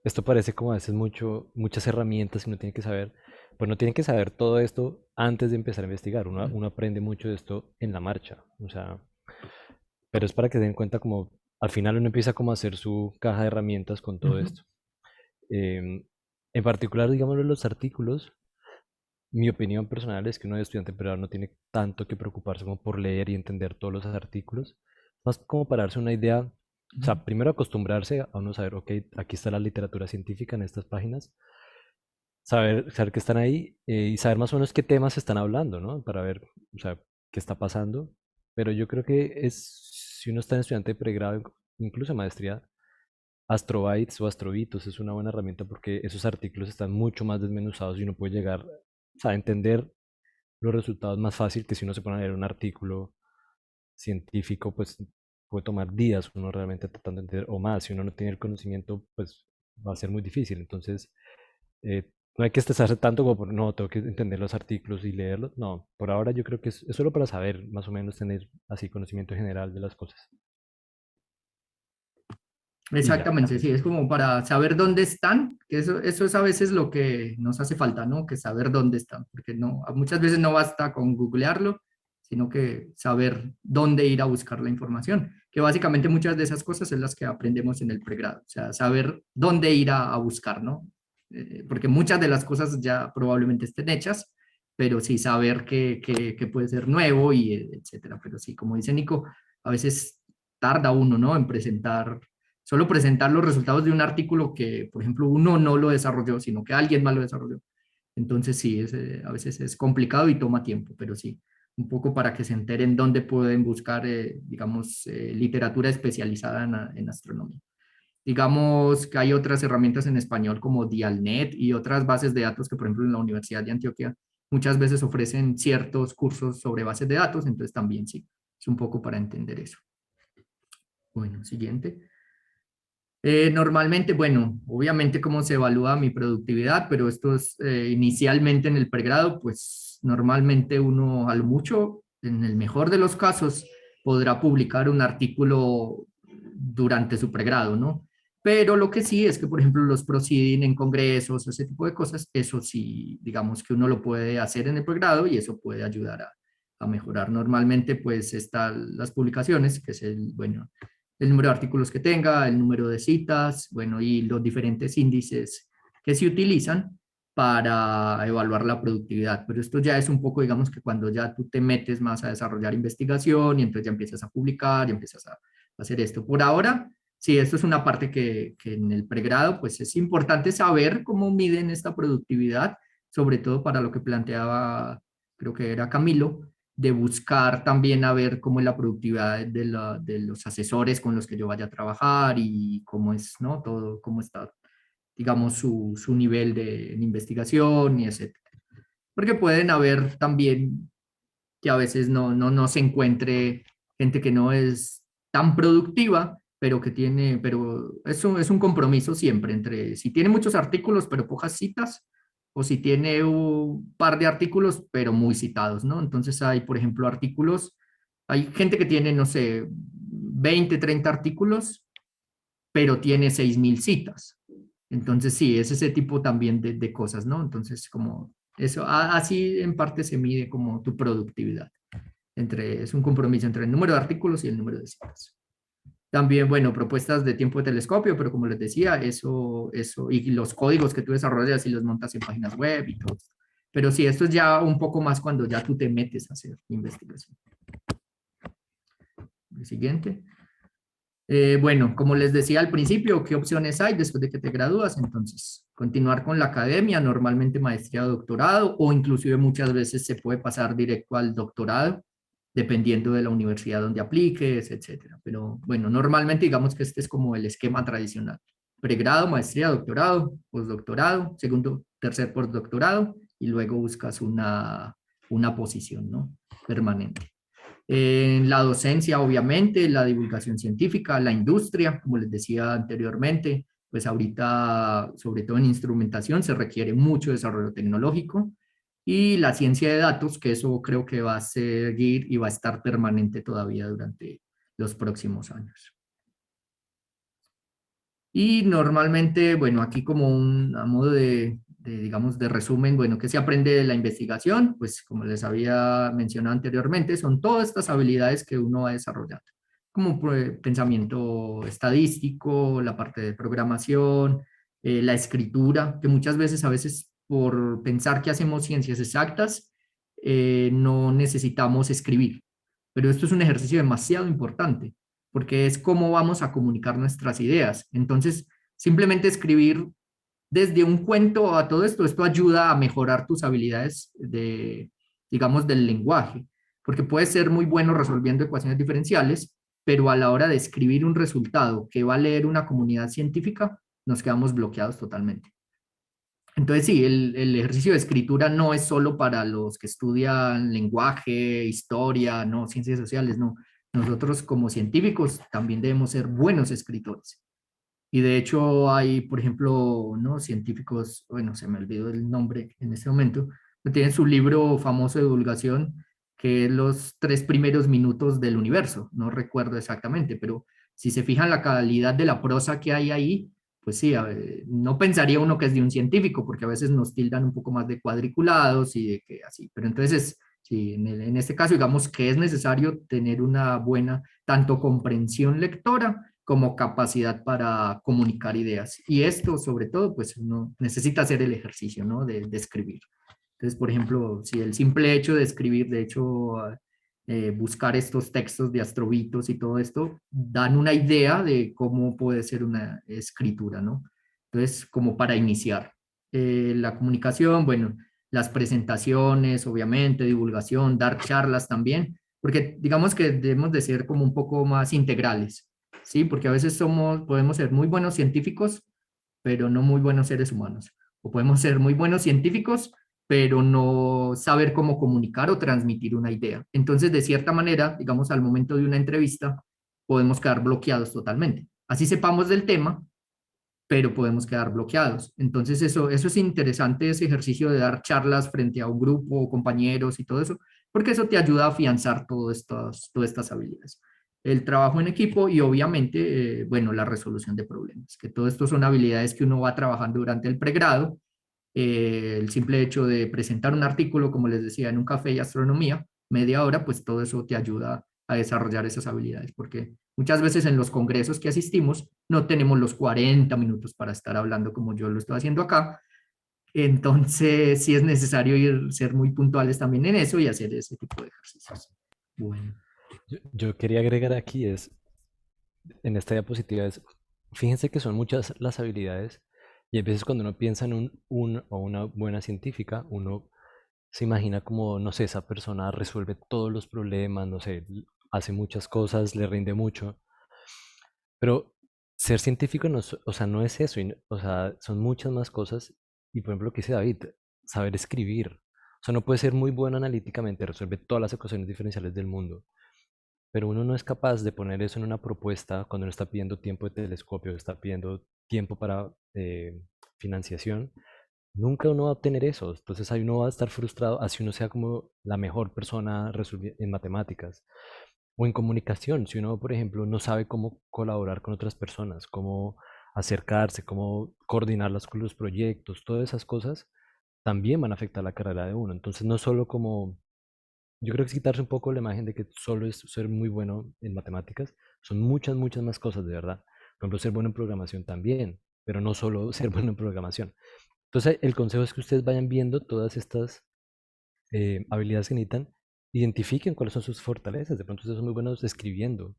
esto parece como a veces muchas herramientas que uno tiene que saber, pues no tiene que saber todo esto antes de empezar a investigar, uno aprende mucho de esto en la marcha, o sea, pero es para que se den cuenta como al final uno empieza como a hacer su caja de herramientas con todo esto. En particular, digamos, los artículos, mi opinión personal es que uno de estudiante pero no tiene tanto que preocuparse como por leer y entender todos los artículos, más como para darse una idea, o sea, primero acostumbrarse a uno saber, ok, aquí está la literatura científica en estas páginas, saber que están ahí y saber más o menos qué temas están hablando, ¿no? Para ver, o sea, qué está pasando. Pero yo creo que si uno está en estudiante de pregrado, incluso maestría, Astrobytes o Astrobitos es una buena herramienta porque esos artículos están mucho más desmenuzados y uno puede llegar, o sea, a entender los resultados más fácil que si uno se pone a leer un artículo científico, pues puede tomar días uno realmente tratando de entender, o más, si uno no tiene el conocimiento, pues va a ser muy difícil. Entonces, no hay que estresarse tanto como por, no, tengo que entender los artículos y leerlos. No, por ahora yo creo que es solo para saber, más o menos tener así conocimiento general de las cosas. Y ya. Exactamente, sí, es como para saber dónde están, que eso es a veces lo que nos hace falta, ¿no? Que saber dónde están, porque no, muchas veces no basta con googlearlo, sino que saber dónde ir a buscar la información, que básicamente muchas de esas cosas es las que aprendemos en el pregrado, o sea, saber dónde ir a buscar, ¿no? Porque muchas de las cosas ya probablemente estén hechas, pero sí saber qué puede ser nuevo y etcétera, pero sí, como dice Nico, a veces tarda uno, ¿no? En solo presentar los resultados de un artículo que, por ejemplo, uno no lo desarrolló, sino que alguien más lo desarrolló. Entonces, sí, a veces es complicado y toma tiempo, pero sí, un poco para que se enteren dónde pueden buscar, digamos, literatura especializada en astronomía. Digamos que hay otras herramientas en español como Dialnet y otras bases de datos que, por ejemplo, en la Universidad de Antioquia muchas veces ofrecen ciertos cursos sobre bases de datos, entonces también sí, es un poco para entender eso. Bueno, siguiente. Normalmente, bueno, obviamente cómo se evalúa mi productividad, pero esto es inicialmente en el pregrado, pues normalmente uno a lo mucho, en el mejor de los casos, podrá publicar un artículo durante su pregrado, ¿no? Pero lo que sí es que, por ejemplo, los proceeding en congresos, ese tipo de cosas, eso sí, digamos que uno lo puede hacer en el pregrado y eso puede ayudar a mejorar. Normalmente, pues, están las publicaciones, que es bueno, el número de artículos que tenga, el número de citas, bueno, y los diferentes índices que se utilizan para evaluar la productividad. Pero esto ya es un poco, digamos, que cuando ya tú te metes más a desarrollar investigación y entonces ya empiezas a publicar y empiezas a hacer esto. Por ahora, sí, esto es una parte que en el pregrado, pues es importante saber cómo miden esta productividad, sobre todo para lo que planteaba, creo que era Camilo, de buscar también a ver cómo es la productividad de los asesores con los que yo vaya a trabajar y cómo es, ¿no? Todo, cómo está, digamos, su nivel de investigación y etcétera. Porque pueden haber también que a veces no se encuentre gente que no es tan productiva, pero que tiene, pero eso es un compromiso siempre entre si tiene muchos artículos, pero pocas citas, o si tiene un par de artículos, pero muy citados, ¿no? Entonces hay, por ejemplo, artículos, hay gente que tiene, no sé, 20 30 artículos, pero tiene 6.000 citas. Entonces, sí, es ese tipo también de cosas, ¿no? Entonces, como eso, así en parte se mide como tu productividad. Es un compromiso entre el número de artículos y el número de citas. También, bueno, propuestas de tiempo de telescopio, pero como les decía, y los códigos que tú desarrollas y los montas en páginas web y todo esto. Pero sí, esto es ya un poco más cuando ya tú te metes a hacer investigación. El siguiente. Bueno, como les decía al principio, ¿qué opciones hay después de que te gradúas? Entonces, continuar con la academia, normalmente maestría o doctorado, o inclusive muchas veces se puede pasar directo al doctorado, dependiendo de la universidad donde apliques, etcétera. Pero bueno, normalmente digamos que este es como el esquema tradicional. Pregrado, maestría, doctorado, postdoctorado, segundo, tercer postdoctorado, y luego buscas una posición, ¿no? Permanente. En la docencia, obviamente, la divulgación científica, la industria, como les decía anteriormente, pues ahorita, sobre todo en instrumentación, se requiere mucho desarrollo tecnológico y la ciencia de datos, que eso creo que va a seguir y va a estar permanente todavía durante los próximos años. Y normalmente, bueno, aquí como a modo digamos, de resumen, bueno, ¿qué se aprende de la investigación? Pues como les había mencionado anteriormente, son todas estas habilidades que uno va desarrollando, como pensamiento estadístico, la parte de programación, la escritura, que muchas veces, a veces por pensar que hacemos ciencias exactas, no necesitamos escribir. Pero esto es un ejercicio demasiado importante porque es cómo vamos a comunicar nuestras ideas. Entonces, simplemente escribir desde un cuento a todo esto ayuda a mejorar tus habilidades digamos, del lenguaje, porque puedes ser muy bueno resolviendo ecuaciones diferenciales, pero a la hora de escribir un resultado que va a leer una comunidad científica, nos quedamos bloqueados totalmente. Entonces, sí, el ejercicio de escritura no es solo para los que estudian lenguaje, historia, no, ciencias sociales, no. nosotros como científicos también debemos ser buenos escritores. Y de hecho hay, por ejemplo, ¿no? Científicos, bueno, se me olvidó el nombre en este momento, pero tienen su libro famoso de divulgación que es los 3 primeros minutos del universo. No recuerdo exactamente, pero si se fijan la calidad de la prosa que hay ahí, pues sí, no pensaría uno que es de un científico, porque a veces nos tildan un poco más de cuadriculados y de que así. Pero entonces, sí, en este caso, digamos que es necesario tener una buena tanto comprensión lectora como capacidad para comunicar ideas. Y esto, sobre todo, pues uno necesita hacer el ejercicio, ¿no? De escribir. Entonces, por ejemplo, si el simple hecho de escribir, de hecho, buscar estos textos de astrobitos y todo esto, dan una idea de cómo puede ser una escritura, ¿no? Entonces, como para iniciar. La comunicación, bueno, las presentaciones, obviamente, divulgación, dar charlas también, porque digamos que debemos de ser como un poco más integrales, ¿sí? Porque a veces podemos ser muy buenos científicos, pero no muy buenos seres humanos. O podemos ser muy buenos científicos, pero no saber cómo comunicar o transmitir una idea. Entonces, de cierta manera, digamos, al momento de una entrevista, podemos quedar bloqueados totalmente. Así sepamos del tema, pero podemos quedar bloqueados. Entonces, eso es interesante, ese ejercicio de dar charlas frente a un grupo, compañeros y todo eso, porque eso te ayuda a afianzar todas estas habilidades. El trabajo en equipo y obviamente, bueno, la resolución de problemas, que todo esto son habilidades que uno va trabajando durante el pregrado. El simple hecho de presentar un artículo, como les decía, en un café de astronomía, media hora, pues todo eso te ayuda a desarrollar esas habilidades, porque muchas veces en los congresos que asistimos no tenemos los 40 minutos para estar hablando como yo lo estoy haciendo acá. Entonces, sí es necesario ser muy puntuales también en eso y hacer ese tipo de ejercicios. Bueno. Yo quería agregar aquí en esta diapositiva fíjense que son muchas las habilidades y a veces cuando uno piensa en un o una buena científica, uno se imagina como, no sé, esa persona resuelve todos los problemas, no sé, hace muchas cosas, le rinde mucho, pero ser científico no, o sea, no es eso, o sea, son muchas más cosas y por ejemplo lo que dice David, saber escribir, o sea, no puede ser muy bueno analíticamente, resuelve todas las ecuaciones diferenciales del mundo, pero uno no es capaz de poner eso en una propuesta cuando uno está pidiendo tiempo de telescopio, está pidiendo tiempo para financiación. Nunca uno va a obtener eso. Entonces ahí uno va a estar frustrado, así uno sea como la mejor persona en matemáticas o en comunicación. Si uno, por ejemplo, no sabe cómo colaborar con otras personas, cómo acercarse, cómo coordinarlas con los proyectos, todas esas cosas también van a afectar la carrera de uno. Entonces no solo como yo creo que es quitarse un poco la imagen de que solo es ser muy bueno en matemáticas. Son muchas, muchas más cosas, de verdad. Por ejemplo, ser bueno en programación también, pero no solo ser bueno en programación. Entonces, el consejo es que ustedes vayan viendo todas estas habilidades que necesitan, identifiquen cuáles son sus fortalezas. De pronto, ustedes son muy buenos escribiendo,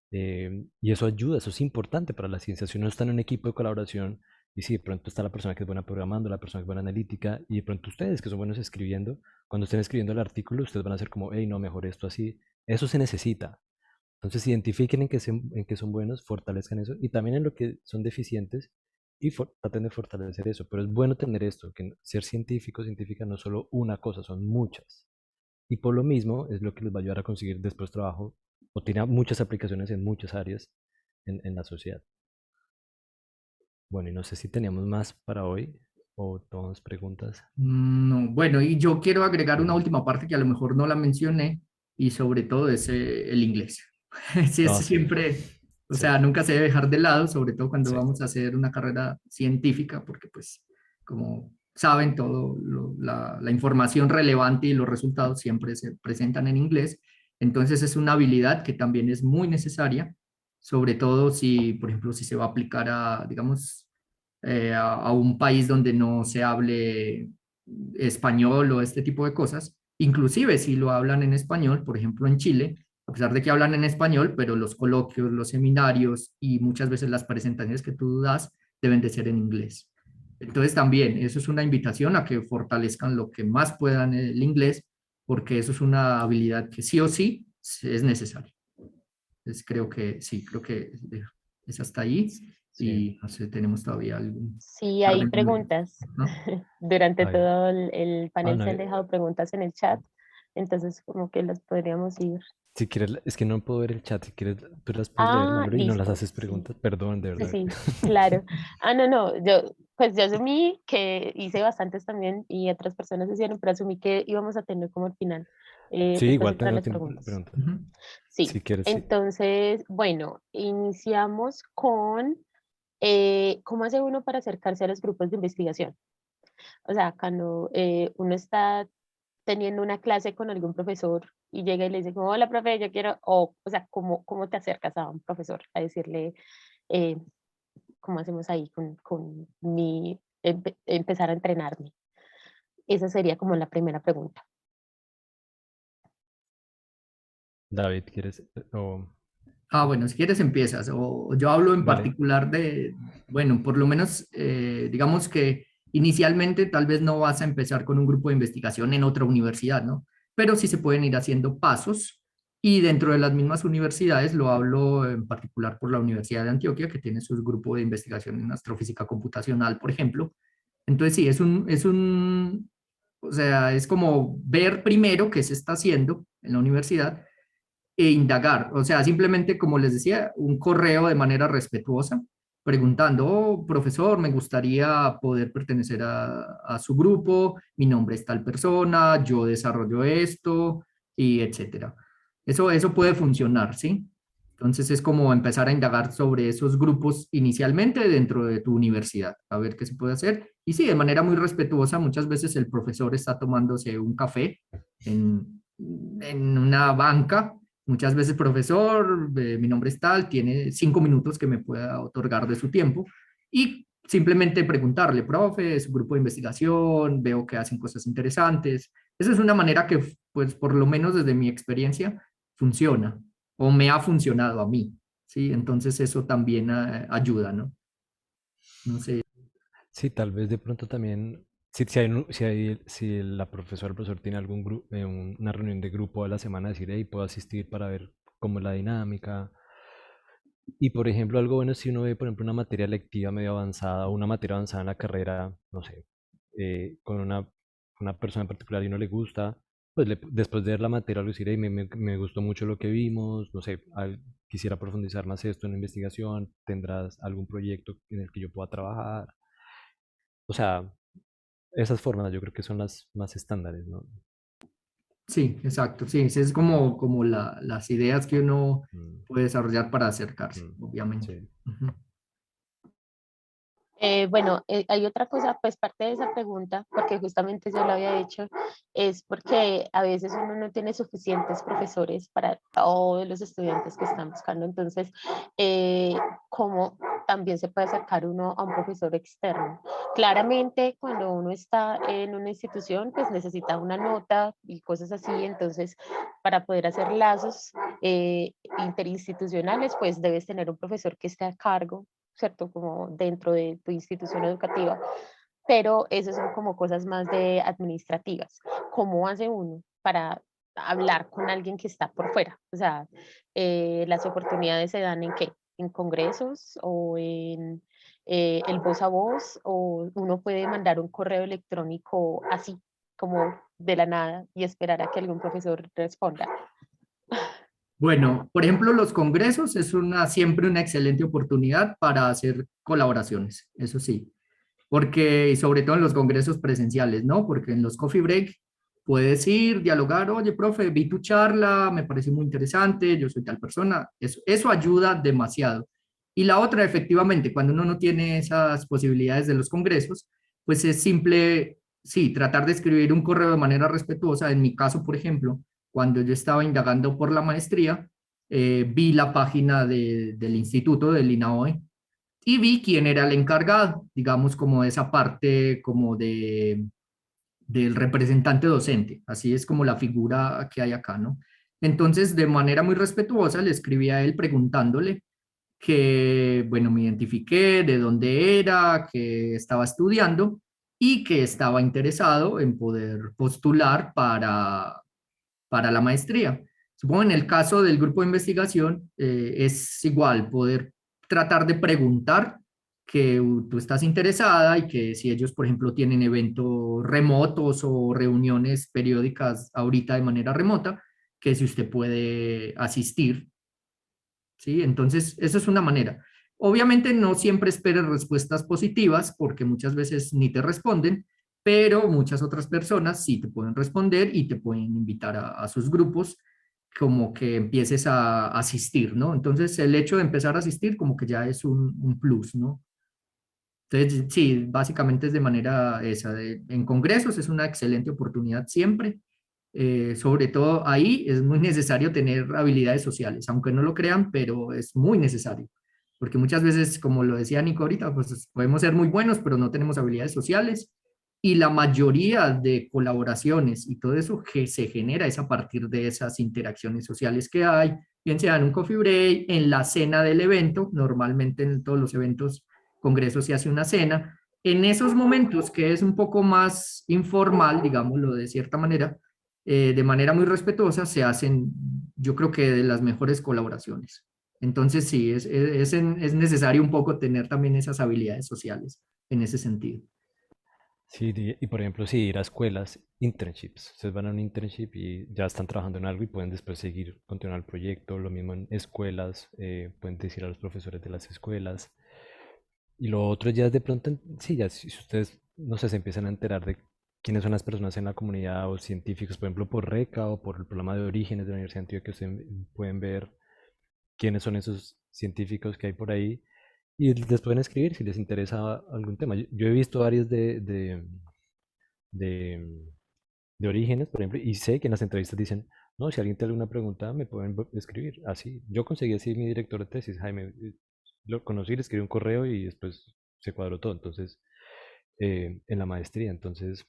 y eso ayuda, eso es importante para la ciencia. Si uno está en un equipo de colaboración y si de pronto está la persona que es buena programando, la persona que es buena analítica y de pronto ustedes que son buenos escribiendo, cuando estén escribiendo el artículo, ustedes van a ser como, hey, no, mejor esto así. Eso se necesita. Entonces identifiquen en qué son buenos, fortalezcan eso y también en lo que son deficientes y traten de fortalecer eso. Pero es bueno tener esto, que ser científico, científica no es solo una cosa, son muchas. Y por lo mismo es lo que les va a ayudar a conseguir después trabajo o tiene muchas aplicaciones en muchas áreas en la sociedad. Bueno, y no sé si teníamos más para hoy o todas preguntas. No, bueno, y yo quiero agregar una última parte que a lo mejor no la mencioné y sobre todo es el inglés. Sí, es No, sí, siempre, o sí, sea, nunca se debe dejar de lado, sobre todo cuando sí, vamos a hacer una carrera científica, porque pues como saben, la información relevante y los resultados siempre se presentan en inglés. Entonces es una habilidad que también es muy necesaria, sobre todo si, por ejemplo, si se va a aplicar a, digamos, a un país donde no se hable español o este tipo de cosas. Inclusive si lo hablan en español, por ejemplo en Chile, a pesar de que hablan en español, pero los coloquios, los seminarios y muchas veces las presentaciones que tú das deben de ser en inglés. Entonces también eso es una invitación a que fortalezcan lo que más puedan el inglés, porque eso es una habilidad que sí o sí es necesaria. Entonces creo que sí, creo que es hasta ahí sí. y no sé, tenemos todavía algún Sí, par hay de minutos, preguntas. ¿no? Durante A ver. todo el Ah, panel no, se han dejado preguntas en el chat. Entonces, como que las podríamos ir. Si quieres, es que no puedo ver el chat, si quieres, tú las puedes leer, Manuel, y no las Listo, haces sí, preguntas. Perdón, de sí, verdad. sí, claro. No, pues yo asumí que hice bastantes también y otras personas hicieron, pero asumí que íbamos a tener como al final Sí, después igual entrar tengo las tiempo de preguntas. preguntas. Ujú. Sí, Si quieres, sí. entonces, bueno, iniciamos con cómo hace uno para acercarse a los grupos de investigación. O sea, cuando uno está teniendo una clase con algún profesor y llega y le dice, como, hola, profe, yo quiero, o sea, ¿cómo te acercas a un profesor a decirle, eh, cómo hacemos ahí con empezar a entrenarme? Esa sería como la primera pregunta. David, ¿quieres? O, Bueno, si quieres empiezas. O yo hablo en vale. particular de, bueno, por lo menos digamos que inicialmente tal vez no vas a empezar con un grupo de investigación en otra universidad, ¿no? Pero sí se pueden ir haciendo pasos y dentro de las mismas universidades, lo hablo en particular por la Universidad de Antioquia, que tiene su grupo de investigación en astrofísica computacional, por ejemplo. Entonces sí, o sea, es como ver primero qué se está haciendo en la universidad e indagar. O sea, simplemente, como les decía, un correo de manera respetuosa, preguntando, oh, profesor, me gustaría poder pertenecer a su grupo, mi nombre es tal persona, yo desarrollo esto, y etcétera. Eso puede funcionar, ¿sí? Entonces es como empezar a indagar sobre esos grupos inicialmente dentro de tu universidad, a ver qué se puede hacer. Y sí, de manera muy respetuosa, muchas veces el profesor está tomándose un café en una banca. Muchas veces, profesor, mi nombre es tal, tiene 5 minutos que me pueda otorgar de su tiempo y simplemente preguntarle, profe, su grupo de investigación, veo que hacen cosas interesantes. Esa es una manera que, pues, por lo menos desde mi experiencia, funciona o me ha funcionado a mí, ¿sí? Entonces eso también ayuda, ¿no? No sé. Sí, tal vez de pronto también, si hay, si la profesora o el profesor tiene algún grupo, una reunión de grupo a la semana, decir, hey, puedo asistir para ver cómo es la dinámica. Y por ejemplo, algo bueno es si uno ve, por ejemplo, una materia lectiva medio avanzada o una materia avanzada en la carrera, no sé, con una persona en particular y no le gusta, pues después de ver la materia, algo decir, hey, me gustó mucho lo que vimos, no sé, quisiera profundizar más esto en la investigación, tendrás algún proyecto en el que yo pueda trabajar. O sea, esas formas yo creo que son las más estándares, ¿no? Sí, exacto. Sí, esa es como las ideas que uno Mm, puede desarrollar para acercarse, mm, obviamente. sí. Ujú. Bueno, hay otra cosa, pues parte de esa pregunta, porque justamente yo lo había hecho, es porque a veces uno no tiene suficientes profesores para todos los estudiantes que están buscando. Entonces, ¿cómo también se puede acercar uno a un profesor externo? Claramente, cuando uno está en una institución, pues necesita una nota y cosas así. Entonces, para poder hacer lazos interinstitucionales, pues debes tener un profesor que esté a cargo, ¿cierto? Como dentro de tu institución educativa, pero esas son como cosas más de administrativas. ¿Cómo hace uno para hablar con alguien que está por fuera? O sea, las oportunidades se dan en qué? ¿En congresos o en el voz a voz? ¿O uno puede mandar un correo electrónico así, como de la nada, y esperar a que algún profesor responda? Bueno, por ejemplo, los congresos es siempre una excelente oportunidad para hacer colaboraciones, eso sí, porque, y sobre todo en los congresos presenciales, ¿no? Porque en los coffee break puedes ir, dialogar, oye, profe, vi tu charla, me pareció muy interesante, yo soy tal persona, eso ayuda demasiado. Y la otra, efectivamente, cuando uno no tiene esas posibilidades de los congresos, pues es simple, sí, tratar de escribir un correo de manera respetuosa. En mi caso, por ejemplo, cuando yo estaba indagando por la maestría, vi la página del instituto del INAOE y vi quién era el encargado, digamos, como de esa parte, como del representante docente. Así es como la figura que hay acá, ¿no? Entonces, de manera muy respetuosa, le escribí a él preguntándole que, bueno, me identifiqué, de dónde era, que estaba estudiando y que estaba interesado en poder postular para la maestría. Supongo en el caso del grupo de investigación es igual, poder tratar de preguntar que tú estás interesada y que si ellos, por ejemplo, tienen eventos remotos o reuniones periódicas ahorita de manera remota, que si usted puede asistir, ¿sí? Entonces, eso es una manera. Obviamente no siempre esperes respuestas positivas porque muchas veces ni te responden, pero muchas otras personas sí te pueden responder y te pueden invitar a sus grupos como que empieces a asistir, ¿no? Entonces, el hecho de empezar a asistir como que ya es un plus, ¿no? Entonces, sí, básicamente es de manera esa. En congresos es una excelente oportunidad siempre. Sobre todo ahí es muy necesario tener habilidades sociales, aunque no lo crean, pero es muy necesario. Porque muchas veces, como lo decía Nico ahorita, pues podemos ser muy buenos, pero no tenemos habilidades sociales. Y la mayoría de colaboraciones y todo eso que se genera es a partir de esas interacciones sociales que hay, bien sea en un coffee break, en la cena del evento, normalmente en todos los eventos congreso se hace una cena. En esos momentos que es un poco más informal, digámoslo de cierta manera, de manera muy respetuosa, se hacen, yo creo que de las mejores colaboraciones. Entonces sí, es necesario un poco tener también esas habilidades sociales en ese sentido. Sí, y por ejemplo, sí, ir a escuelas, internships. Ustedes van a un internship y ya están trabajando en algo y pueden después seguir, continuar el proyecto. Lo mismo en escuelas, pueden decir a los profesores de las escuelas. Y lo otro ya es de pronto, sí, ya si ustedes, no sé, se empiezan a enterar de quiénes son las personas en la comunidad o científicos, por ejemplo, por RECA o por el programa de orígenes de la Universidad de Antioquia, que ustedes pueden ver quiénes son esos científicos que hay por ahí y les pueden escribir si les interesa algún tema. Yo he visto varios de, de orígenes, por ejemplo, y sé que en las entrevistas dicen, no, si alguien tiene alguna pregunta, me pueden escribir. Así, yo conseguí así mi director de tesis, Jaime, lo conocí, le escribí un correo y después se cuadró todo. Entonces, en la maestría, entonces,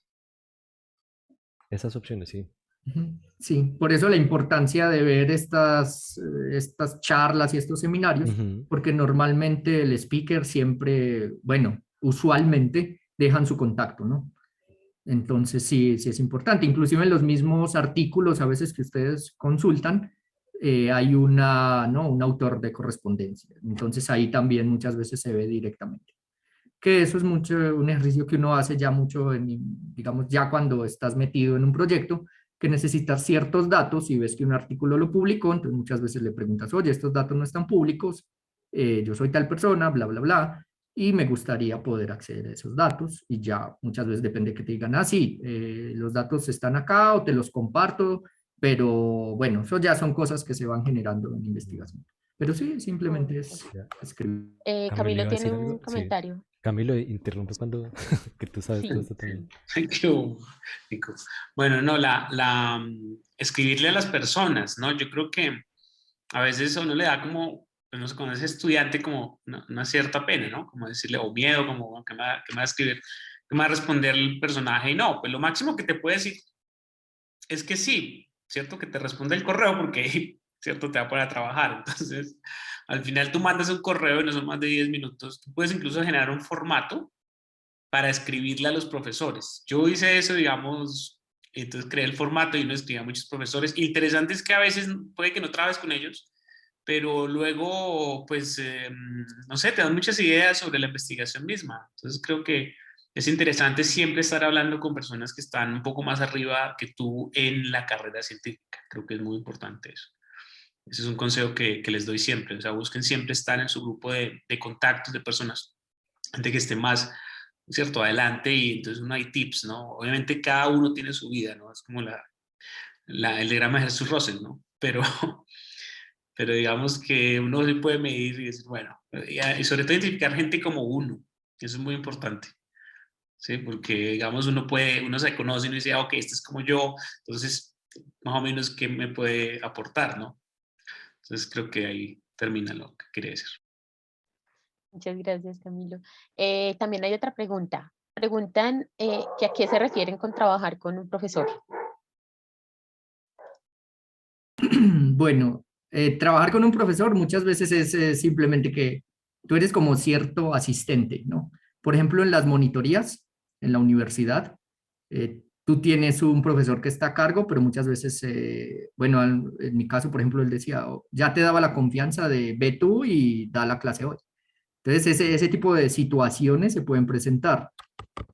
esas opciones, sí. Ujú. Sí, por eso la importancia de ver estas charlas y estos seminarios, Ujú. porque normalmente el speaker siempre, bueno, usualmente dejan su contacto, ¿no? Entonces sí, sí es importante. Inclusive en los mismos artículos a veces que ustedes consultan, hay ¿no? Un autor de correspondencia. Entonces ahí también muchas veces se ve directamente. Que eso es mucho un ejercicio que uno hace ya mucho, digamos, ya cuando estás metido en un proyecto, que necesitas ciertos datos y ves que un artículo lo publicó, entonces muchas veces le preguntas, oye, estos datos no están públicos, yo soy tal persona, bla, bla, bla, y me gustaría poder acceder a esos datos, y ya muchas veces depende que te digan, ah, sí, los datos están acá o te los comparto, pero bueno, eso ya son cosas que se van generando en investigación. Pero sí, simplemente Ok. es Ya. escribir. Camilo, ¿le Camilo iba a tiene decir un algo? Sí. comentario. Camilo, interrumpe cuando, que tú sabes todo Sí, esto también. Qué rico. Bueno, no, escribirle a las personas, ¿no? Yo creo que a veces a uno le da como, pues no sé, cuando es estudiante, como una cierta pena, ¿no? Como decirle, o miedo, como, ¿qué me va a escribir? ¿Qué me va a responder el personaje? Y no, pues lo máximo que te puede decir es que sí, ¿cierto? Que te responde el correo porque, ¿cierto? Te va a poner a trabajar. Entonces, al final tú mandas un correo y no son más de 10 minutos. Tú puedes incluso generar un formato para escribirle a los profesores. Yo hice eso, digamos, entonces creé el formato y uno escribía a muchos profesores. Interesante es que a veces puede que no trabes con ellos, pero luego, pues, no sé, te dan muchas ideas sobre la investigación misma. Entonces creo que es interesante siempre estar hablando con personas que están un poco más arriba que tú en la carrera científica. Creo que es muy importante eso. Ese es un consejo que les doy siempre. O sea, busquen siempre estar en su grupo de contactos de personas, gente que esté más, ¿cierto? Adelante y entonces no hay tips, ¿no? Obviamente cada uno tiene su vida, ¿no? Es como el diagrama de Jesús Russell, ¿no? Pero digamos que uno sí puede medir y decir, bueno, y sobre todo identificar gente como uno, eso es muy importante, ¿sí? Porque, digamos, uno se conoce y uno dice, ah, ok, este es como yo, entonces, más o menos, ¿qué me puede aportar, no? Entonces, creo que ahí termina lo que quería decir. muchas gracias, Camilo. También hay otra pregunta. Preguntan que a qué se refieren con trabajar con un profesor. Bueno, trabajar con un profesor muchas veces es simplemente que tú eres como cierto asistente, ¿no? Por ejemplo, en las monitorías en la universidad, tú tienes un profesor que está a cargo, pero muchas veces, bueno, en mi caso, por ejemplo, él decía, "Oh, ya te daba la confianza de ve tú y da la clase hoy". Entonces, ese tipo de situaciones se pueden presentar.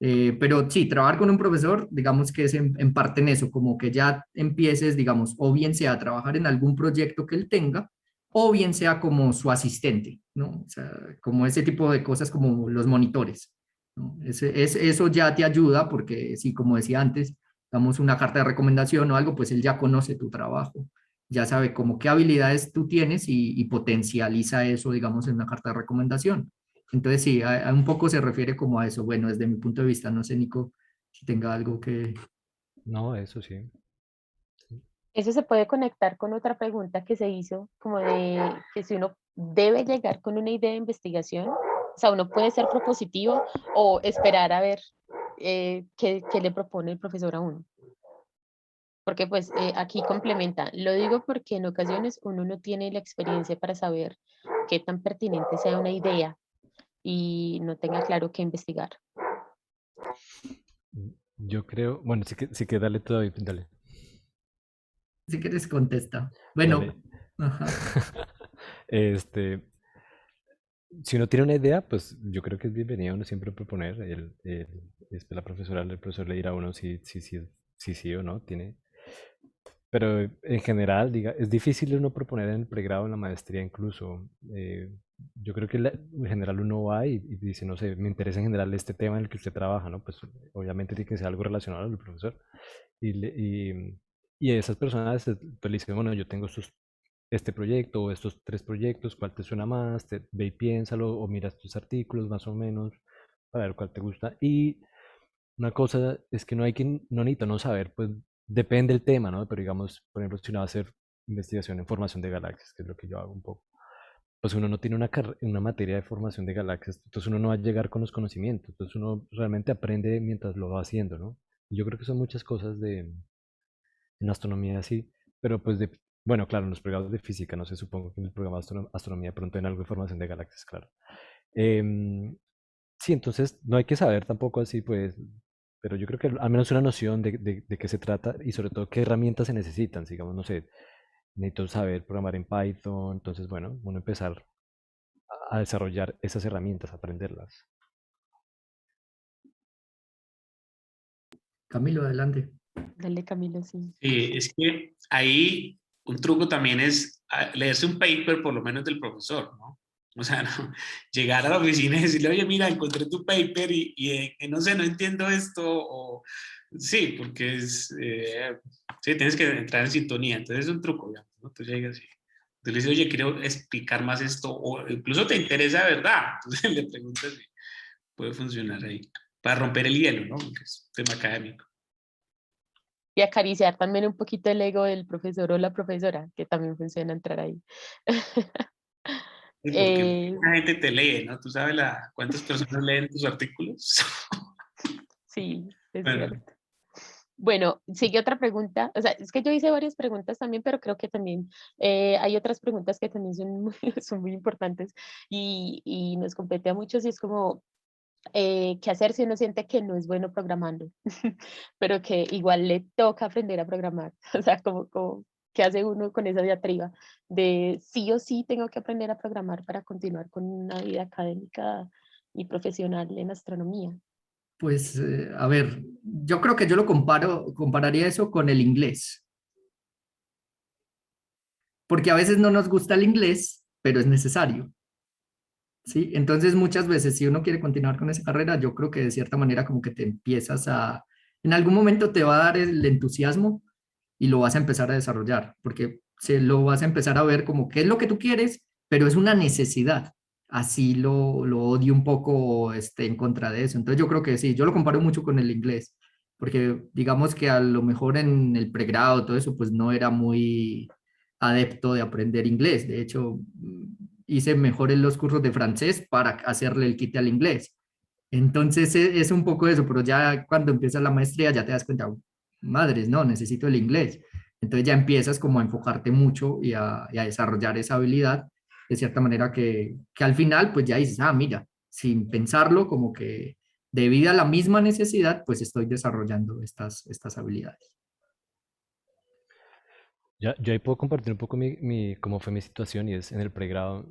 Pero sí, trabajar con un profesor, digamos que es en parte en eso, como que ya empieces, digamos, o bien sea a trabajar en algún proyecto que él tenga, o bien sea como su asistente, ¿no? O sea, como ese tipo de cosas como los monitores, ¿no? Eso ya te ayuda porque, sí, como decía antes, damos una carta de recomendación o algo, pues él ya conoce tu trabajo, ya sabe como qué habilidades tú tienes y potencializa eso, digamos, en una carta de recomendación. Entonces, sí, un poco se refiere como a eso. Bueno, desde mi punto de vista, no sé, Nico, si tenga algo que... No, eso sí. Sí. Eso se puede conectar con otra pregunta que se hizo, como de que si uno debe llegar con una idea de investigación, o sea, uno puede ser propositivo o esperar a ver qué le propone el profesor a uno. Porque pues aquí complementa, lo digo porque en ocasiones uno no tiene la experiencia para saber qué tan pertinente sea una idea y no tenga claro qué investigar. Yo creo, bueno, sí que dale todavía, dale, Si quieres, contesta. dale. Bueno, ajá. Este, si uno tiene una idea, pues yo creo que es bienvenido uno siempre proponer. La profesora, el profesor le dirá a uno si sí o no tiene. Pero en general, es difícil uno proponer en el pregrado, en la maestría incluso. Yo creo que en general uno va y dice, no sé, me interesa en general este tema en el que usted trabaja, ¿no? Pues obviamente tiene que ser algo relacionado al profesor. Y, le- y, y esas personas pues, le dicen, bueno, yo tengo este proyecto o estos tres proyectos, ¿cuál te suena más? Ve y piénsalo o mira estos artículos más o menos para ver cuál te gusta. Y una cosa es que no hay que, no necesita no saber, pues depende del tema, ¿no? Pero digamos, por ejemplo, si uno va a hacer investigación en formación de galaxias, que es lo que yo hago un poco, pues uno no tiene una materia de formación de galaxias, entonces uno no va a llegar con los conocimientos, entonces uno realmente aprende mientras lo va haciendo, ¿no? Y yo creo que son muchas cosas en astronomía así, pero pues bueno, claro, en los programas de física, no sé, supongo que en el programa de astronomía pronto en algo de formación de galaxias, claro. Em, Sí, entonces no hay que saber tampoco así, pues, pero yo creo que al menos una noción de qué se trata y sobre todo qué herramientas se necesitan. Digamos, no sé, necesito saber programar en Python, entonces, bueno, uno empezar a desarrollar esas herramientas, aprenderlas. Camilo, adelante. Dale, Camilo, sí. Es que ahí un truco también es leerse un paper por lo menos del profesor, ¿no? O sea, no, llegar a la oficina y decirle, oye, mira, encontré tu paper y no sé, no entiendo esto, o sí, porque sí, tienes que entrar en sintonía, entonces es un truco, digamos, ¿no? Tú llegas y tú le dices, oye, quiero explicar más esto, o incluso te interesa de verdad, entonces le preguntas si puede funcionar ahí, para romper el hielo, ¿no? Porque es un tema académico. Y acariciar también un poquito el ego del profesor o la profesora, que también funciona entrar ahí. Sí, porque Eh, mucha gente te lee, ¿no? ¿Tú sabes cuántas personas leen tus artículos? sí, es Bueno, cierto. Bueno, sigue otra pregunta. O sea, es que yo hice varias preguntas también, pero creo que también hay otras preguntas que también son muy, son muy importantes y nos compete a muchos y es como, ¿qué hacer si uno siente que no es bueno programando? Pero que igual le toca aprender a programar. O sea, como ¿qué hace uno con esa diatriba de sí o sí tengo que aprender a programar para continuar con una vida académica y profesional en astronomía? Pues, a ver, yo creo que yo compararía eso con el inglés, porque a veces no nos gusta el inglés, pero es necesario, ¿sí? Entonces, muchas veces, si uno quiere continuar con esa carrera, yo creo que de cierta manera como que te empiezas en algún momento te va a dar el entusiasmo y lo vas a empezar a desarrollar, porque se lo vas a empezar a ver como qué es lo que tú quieres, pero es una necesidad. Así lo odio un poco en contra de eso. Entonces yo creo que sí, yo lo comparo mucho con el inglés, porque digamos que a lo mejor en el pregrado, todo eso, pues no era muy adepto de aprender inglés. De hecho, hice mejor en los cursos de francés para hacerle el quite al inglés. Entonces es un poco eso, pero ya cuando empiezas la maestría ya te das cuenta, madres, no, necesito el inglés. Entonces ya empiezas como a enfocarte mucho y a desarrollar esa habilidad de cierta manera que al final pues ya dices, ah, mira, sin pensarlo, como que debido a la misma necesidad, pues estoy desarrollando estas habilidades. Yo ahí puedo compartir un poco cómo fue mi situación y es en el pregrado.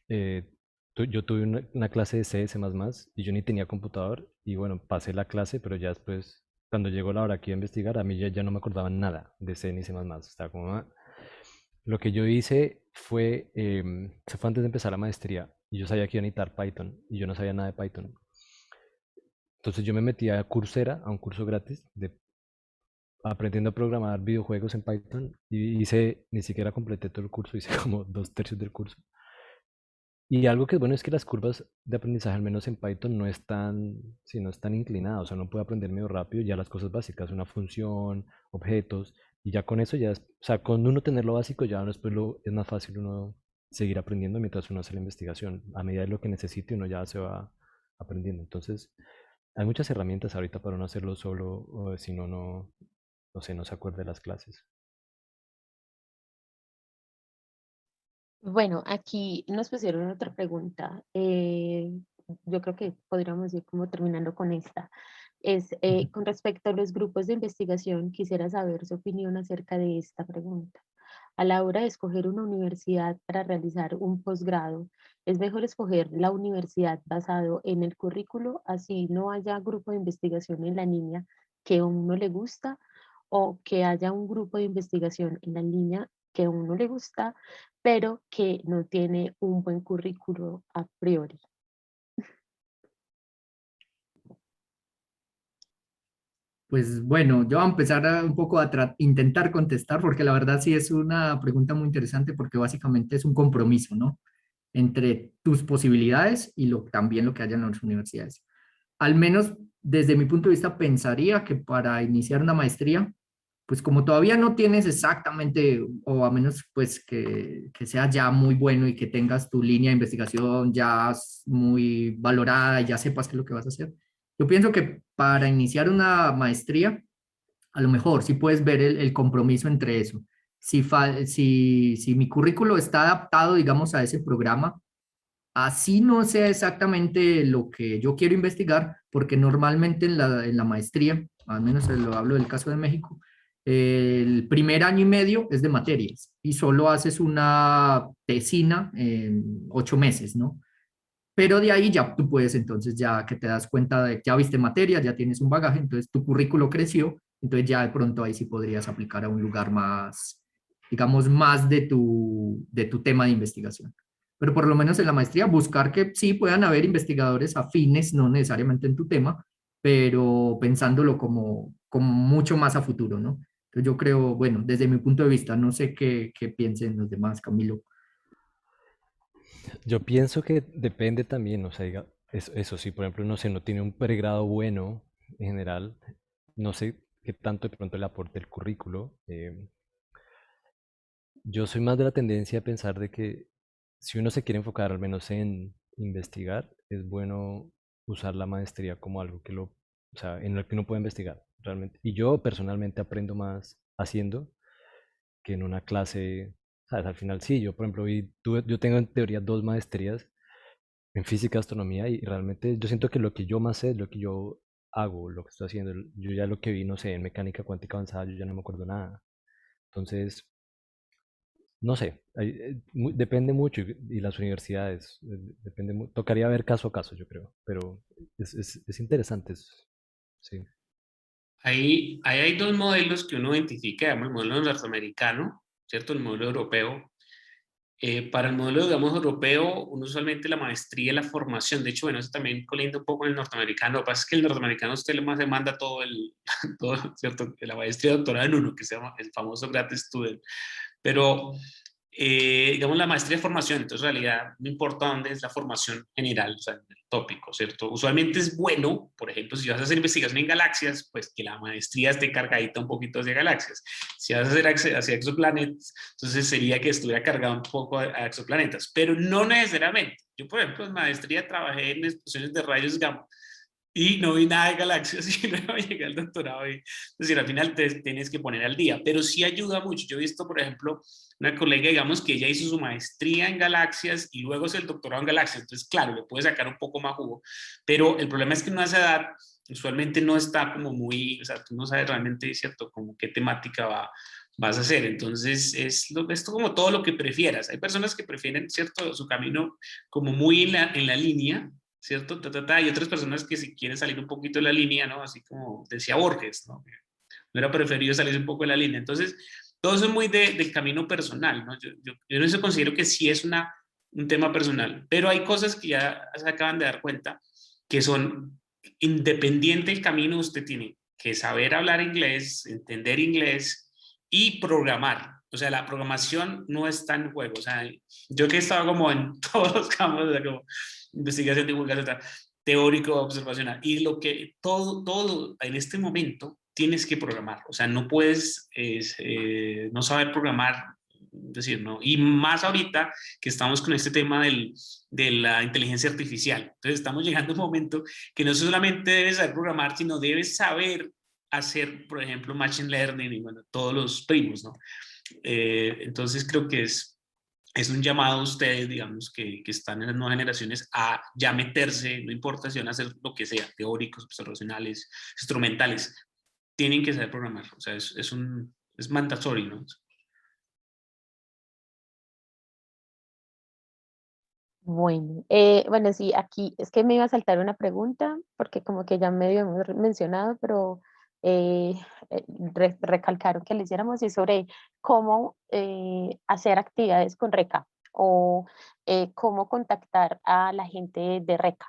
eh, yo tuve una clase de C, C++ y yo ni tenía computador y bueno, pasé la clase, pero ya después, cuando llegó la hora que iba a investigar, a mí ya no me acordaba nada de C ni C++. Estaba como, "Ah". Lo que yo hice fue, se fue antes de empezar la maestría y yo sabía que iba a necesitar Python y yo no sabía nada de Python. Entonces yo me metí a Coursera, a un curso gratis de aprendiendo a programar videojuegos en Python y hice, ni siquiera completé todo el curso, hice como 2/3 del curso. Y algo que es bueno es que las curvas de aprendizaje, al menos en Python, no están, sí, no están inclinadas, o sea, uno puede aprender medio rápido ya las cosas básicas, una función, objetos, y ya con eso ya es, o sea, con uno tener lo básico ya después es más fácil uno seguir aprendiendo mientras uno hace la investigación. A medida de lo que necesite, uno ya se va aprendiendo. Entonces, hay muchas herramientas ahorita para no hacerlo solo, o si no, no sé, no se acuerda de las clases. Bueno, aquí nos pusieron otra pregunta. Yo creo que podríamos ir como terminando con esta. Es Ujú. con respecto a los grupos de investigación, quisiera saber su opinión acerca de esta pregunta. A la hora de escoger una universidad para realizar un posgrado, es mejor escoger la universidad basado en el currículo, así no haya grupo de investigación en la línea que a uno le gusta, o que haya un grupo de investigación en la línea que a uno le gusta, pero que no tiene un buen currículo a priori. Pues bueno, yo voy a empezar un poco a intentar contestar, porque la verdad sí es una pregunta muy interesante, porque básicamente es un compromiso, ¿no? Entre tus posibilidades y también lo que haya en las universidades. Al menos desde mi punto de vista, pensaría que para iniciar una maestría, pues como todavía no tienes exactamente, o a menos pues que sea ya muy bueno y que tengas tu línea de investigación ya muy valorada y ya sepas qué es lo que vas a hacer. Yo pienso que para iniciar una maestría, a lo mejor sí puedes ver el compromiso entre eso. Si mi currículo está adaptado, digamos, a ese programa, así no sea exactamente lo que yo quiero investigar, porque normalmente en la maestría, al menos lo hablo del caso de México, el primer año y medio es de materias y solo haces una tesina en 8 meses, ¿no? Pero de ahí ya tú puedes entonces, ya que te das cuenta de que ya viste materias, ya tienes un bagaje, entonces tu currículo creció, entonces ya de pronto ahí sí podrías aplicar a un lugar más, digamos, más de tu tema de investigación. Pero por lo menos en la maestría, buscar que sí puedan haber investigadores afines, no necesariamente en tu tema, pero pensándolo como mucho más a futuro, ¿no? Entonces yo creo, bueno, desde mi punto de vista, no sé qué piensen los demás, Camilo. Yo pienso que depende también, o sea, eso sí, por ejemplo, no sé, no tiene un pregrado bueno en general, no sé qué tanto de pronto le aporte el currículo. Yo soy más de la tendencia a pensar de que si uno se quiere enfocar al menos en investigar, es bueno usar la maestría como algo o sea, en lo que uno puede investigar realmente. Y yo personalmente aprendo más haciendo que en una clase, ¿sabes? Al final sí, yo por ejemplo, yo tengo en teoría 2 maestrías en física, astronomía y realmente yo siento que lo que yo más sé es lo que yo hago, lo que estoy haciendo. Yo ya lo que vi, no sé, en mecánica cuántica avanzada, yo ya no me acuerdo nada. Entonces, no sé, depende mucho y las universidades, tocaría ver caso a caso, yo creo, pero es interesante, sí. Ahí hay dos modelos que uno identifica, digamos, el modelo norteamericano, ¿cierto? El modelo europeo. Para el modelo, digamos, europeo, uno usualmente la maestría y la formación, de hecho, bueno, eso también colinda un poco en el norteamericano, lo que pasa es que el norteamericano usted le más demanda todo todo, ¿cierto? La maestría y doctorado en uno, que se llama el famoso gratis student, pero digamos, la maestría de formación, entonces en realidad no importa dónde es la formación general, o sea, el tópico, ¿cierto? Usualmente es bueno, por ejemplo, si vas a hacer investigación en galaxias, pues que la maestría esté cargadita un poquito hacia galaxias. Si vas a hacer hacia exoplanetas, entonces sería que estuviera cargado un poco a exoplanetas, pero no necesariamente. Yo, por ejemplo, en maestría trabajé en explosiones de rayos gamma y no vi nada de galaxias y luego llegué al doctorado y, es decir, al final te tienes que poner al día, pero sí ayuda mucho. Yo he visto, por ejemplo, una colega, digamos, que ella hizo su maestría en galaxias y luego hace el doctorado en galaxias, entonces, claro, le puede sacar un poco más jugo, pero el problema es que uno a esa edad usualmente no está como muy, o sea, tú no sabes realmente, ¿cierto?, como qué temática vas a hacer. Entonces, esto como todo lo que prefieras. Hay personas que prefieren, ¿cierto?, su camino como muy en la línea, ¿cierto? Y otras personas que si quieren salir un poquito de la línea, ¿no? Así como decía Borges, ¿no? No era preferido salirse un poco de la línea. Entonces, todo eso es muy del camino personal, ¿no? Yo en eso considero que sí es un tema personal, pero hay cosas que ya se acaban de dar cuenta que son independiente del camino, usted tiene que saber hablar inglés, entender inglés y programar. O sea, la programación no está en juego. O sea, yo que he estado como en todos los campos, o sea, como investigación, divulgación, teórico, observacional, y lo que todo en este momento tienes que programar. O sea, no puedes no saber programar, decir, ¿no? Y más ahorita que estamos con este tema de la inteligencia artificial. Entonces estamos llegando a un momento que no solamente debes saber programar, sino debes saber hacer, por ejemplo, machine learning y bueno, todos los primos, ¿no? Entonces creo que es un llamado a ustedes, digamos, que están en las nuevas generaciones a ya meterse, no importa si van a hacer lo que sea, teóricos, observacionales, instrumentales, tienen que saber programar, o sea, es mandatorio, ¿no? Bueno, bueno, sí, aquí es que me iba a saltar una pregunta, porque como que ya medio hemos mencionado, pero eh, recalcaron que le hiciéramos y sobre cómo hacer actividades con RECA o cómo contactar a la gente de RECA.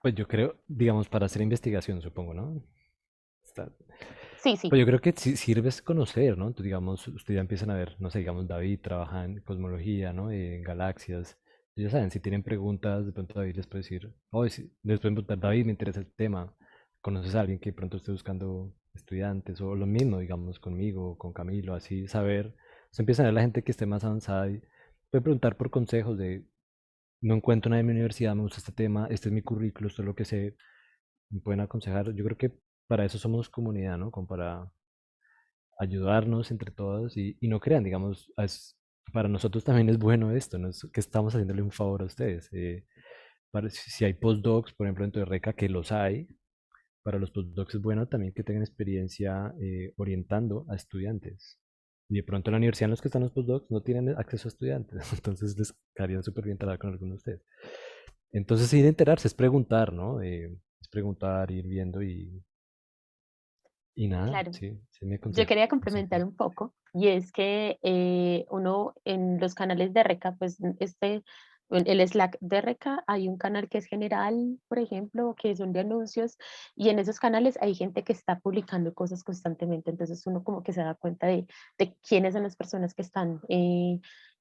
Pues yo creo, digamos, para hacer investigación, supongo, ¿no? Está- Sí, sí, Pues yo creo que sí sirve es conocer, ¿no? Entonces, digamos, ustedes ya empiezan a ver, no sé, digamos, David trabaja en cosmología, ¿no? En galaxias. Ya saben, si tienen preguntas, de pronto David les puede decir, oh, sí, les pueden preguntar, David, me interesa el tema. ¿Conoces a alguien que de pronto esté buscando estudiantes? O lo mismo, digamos, conmigo, con Camilo, así saber. Se empiezan a ver la gente que esté más avanzada y puede preguntar por consejos de, no encuentro nada en mi universidad, me gusta este tema, este es mi currículo, esto es lo que sé, me pueden aconsejar. Yo creo que para eso somos comunidad, ¿no? Como para ayudarnos entre todos y no crean, digamos, para nosotros también es bueno esto, no es que estamos haciéndole un favor a ustedes. Si hay postdocs, por ejemplo, dentro de RECA, que los hay, para los postdocs es bueno también que tengan experiencia orientando a estudiantes. Y de pronto en la universidad los que están en los postdocs no tienen acceso a estudiantes, entonces les caerían súper bien trabajar con algunos de ustedes. Entonces ir a enterarse es preguntar, ¿no? Es preguntar, ir viendo y nada, claro. sí, ese es mi Yo consejo. quería Consejo. complementar un poco y es que uno en los canales de RECA, pues en el Slack de RECA hay un canal que es general, por ejemplo, que son de anuncios y en esos canales hay gente que está publicando cosas constantemente, entonces uno como que se da cuenta de quiénes son las personas que están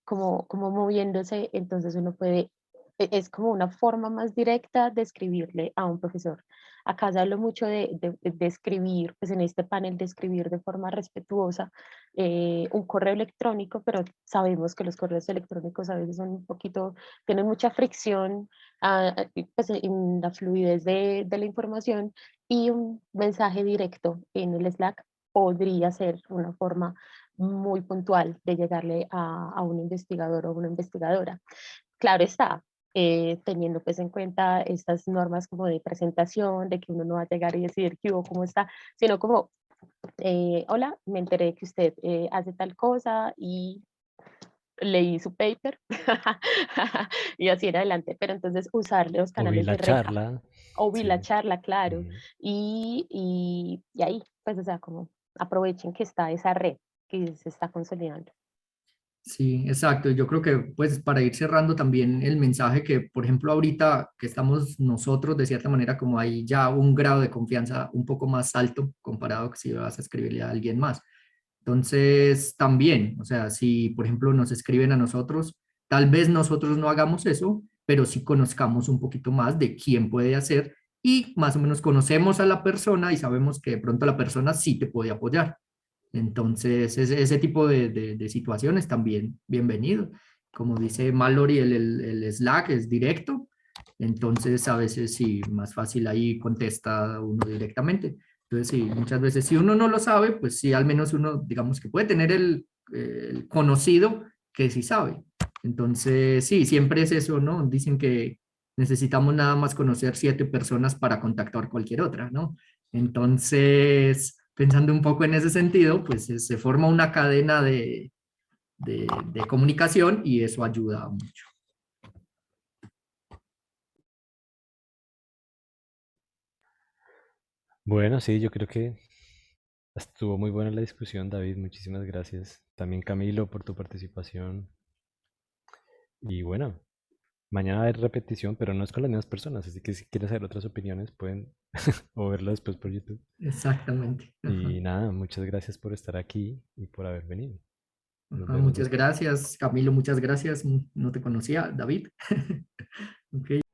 como moviéndose, entonces uno puede, es como una forma más directa de escribirle a un profesor. Acá se habla mucho de escribir, pues en este panel de escribir de forma respetuosa un correo electrónico, pero sabemos que los correos electrónicos a veces son un poquito, tienen mucha fricción pues, en la fluidez de la información y un mensaje directo en el Slack podría ser una forma muy puntual de llegarle a un investigador o una investigadora. Claro está, teniendo pues en cuenta estas normas como de presentación, de que uno no va a llegar y decir qué hubo, cómo está, sino como, hola, me enteré que usted hace tal cosa y leí su paper y así en adelante, pero entonces usar los O vi canales la de RECA charla, o vi sí. la charla, claro, Ujú. y ahí, pues o sea, como aprovechen que está esa red que se está consolidando. Sí, exacto. Yo creo que pues para ir cerrando también el mensaje que, por ejemplo, ahorita que estamos nosotros, de cierta manera, como hay ya un grado de confianza un poco más alto comparado que si vas a escribirle a alguien más. Entonces, también, o sea, si, por ejemplo, nos escriben a nosotros, tal vez nosotros no hagamos eso, pero sí conozcamos un poquito más de quién puede hacer y más o menos conocemos a la persona y sabemos que de pronto la persona sí te puede apoyar. Entonces, ese tipo de situaciones también bienvenido. Como dice Mallory, el Slack es directo, entonces a veces sí, más fácil ahí contesta uno directamente. Entonces, sí, muchas veces si uno no lo sabe, pues sí, al menos uno, digamos que puede tener el conocido que sí sabe. Entonces, sí, siempre es eso, ¿no? Dicen que necesitamos nada más conocer 7 personas para contactar cualquier otra, ¿no? Entonces, pensando un poco en ese sentido, pues se forma una cadena de comunicación y eso ayuda mucho. Bueno, sí, yo creo que estuvo muy buena la discusión, David. Muchísimas gracias. También Camilo por tu participación. Y bueno, mañana hay repetición, pero no es con las mismas personas, así que si quieres hacer otras opiniones pueden o verlo después por YouTube. Exactamente. Ajá. Y nada, muchas gracias por estar aquí y por haber venido. Nos Ajá, vemos muchas después. gracias, Camilo, muchas gracias. No te conocía, David. Ok.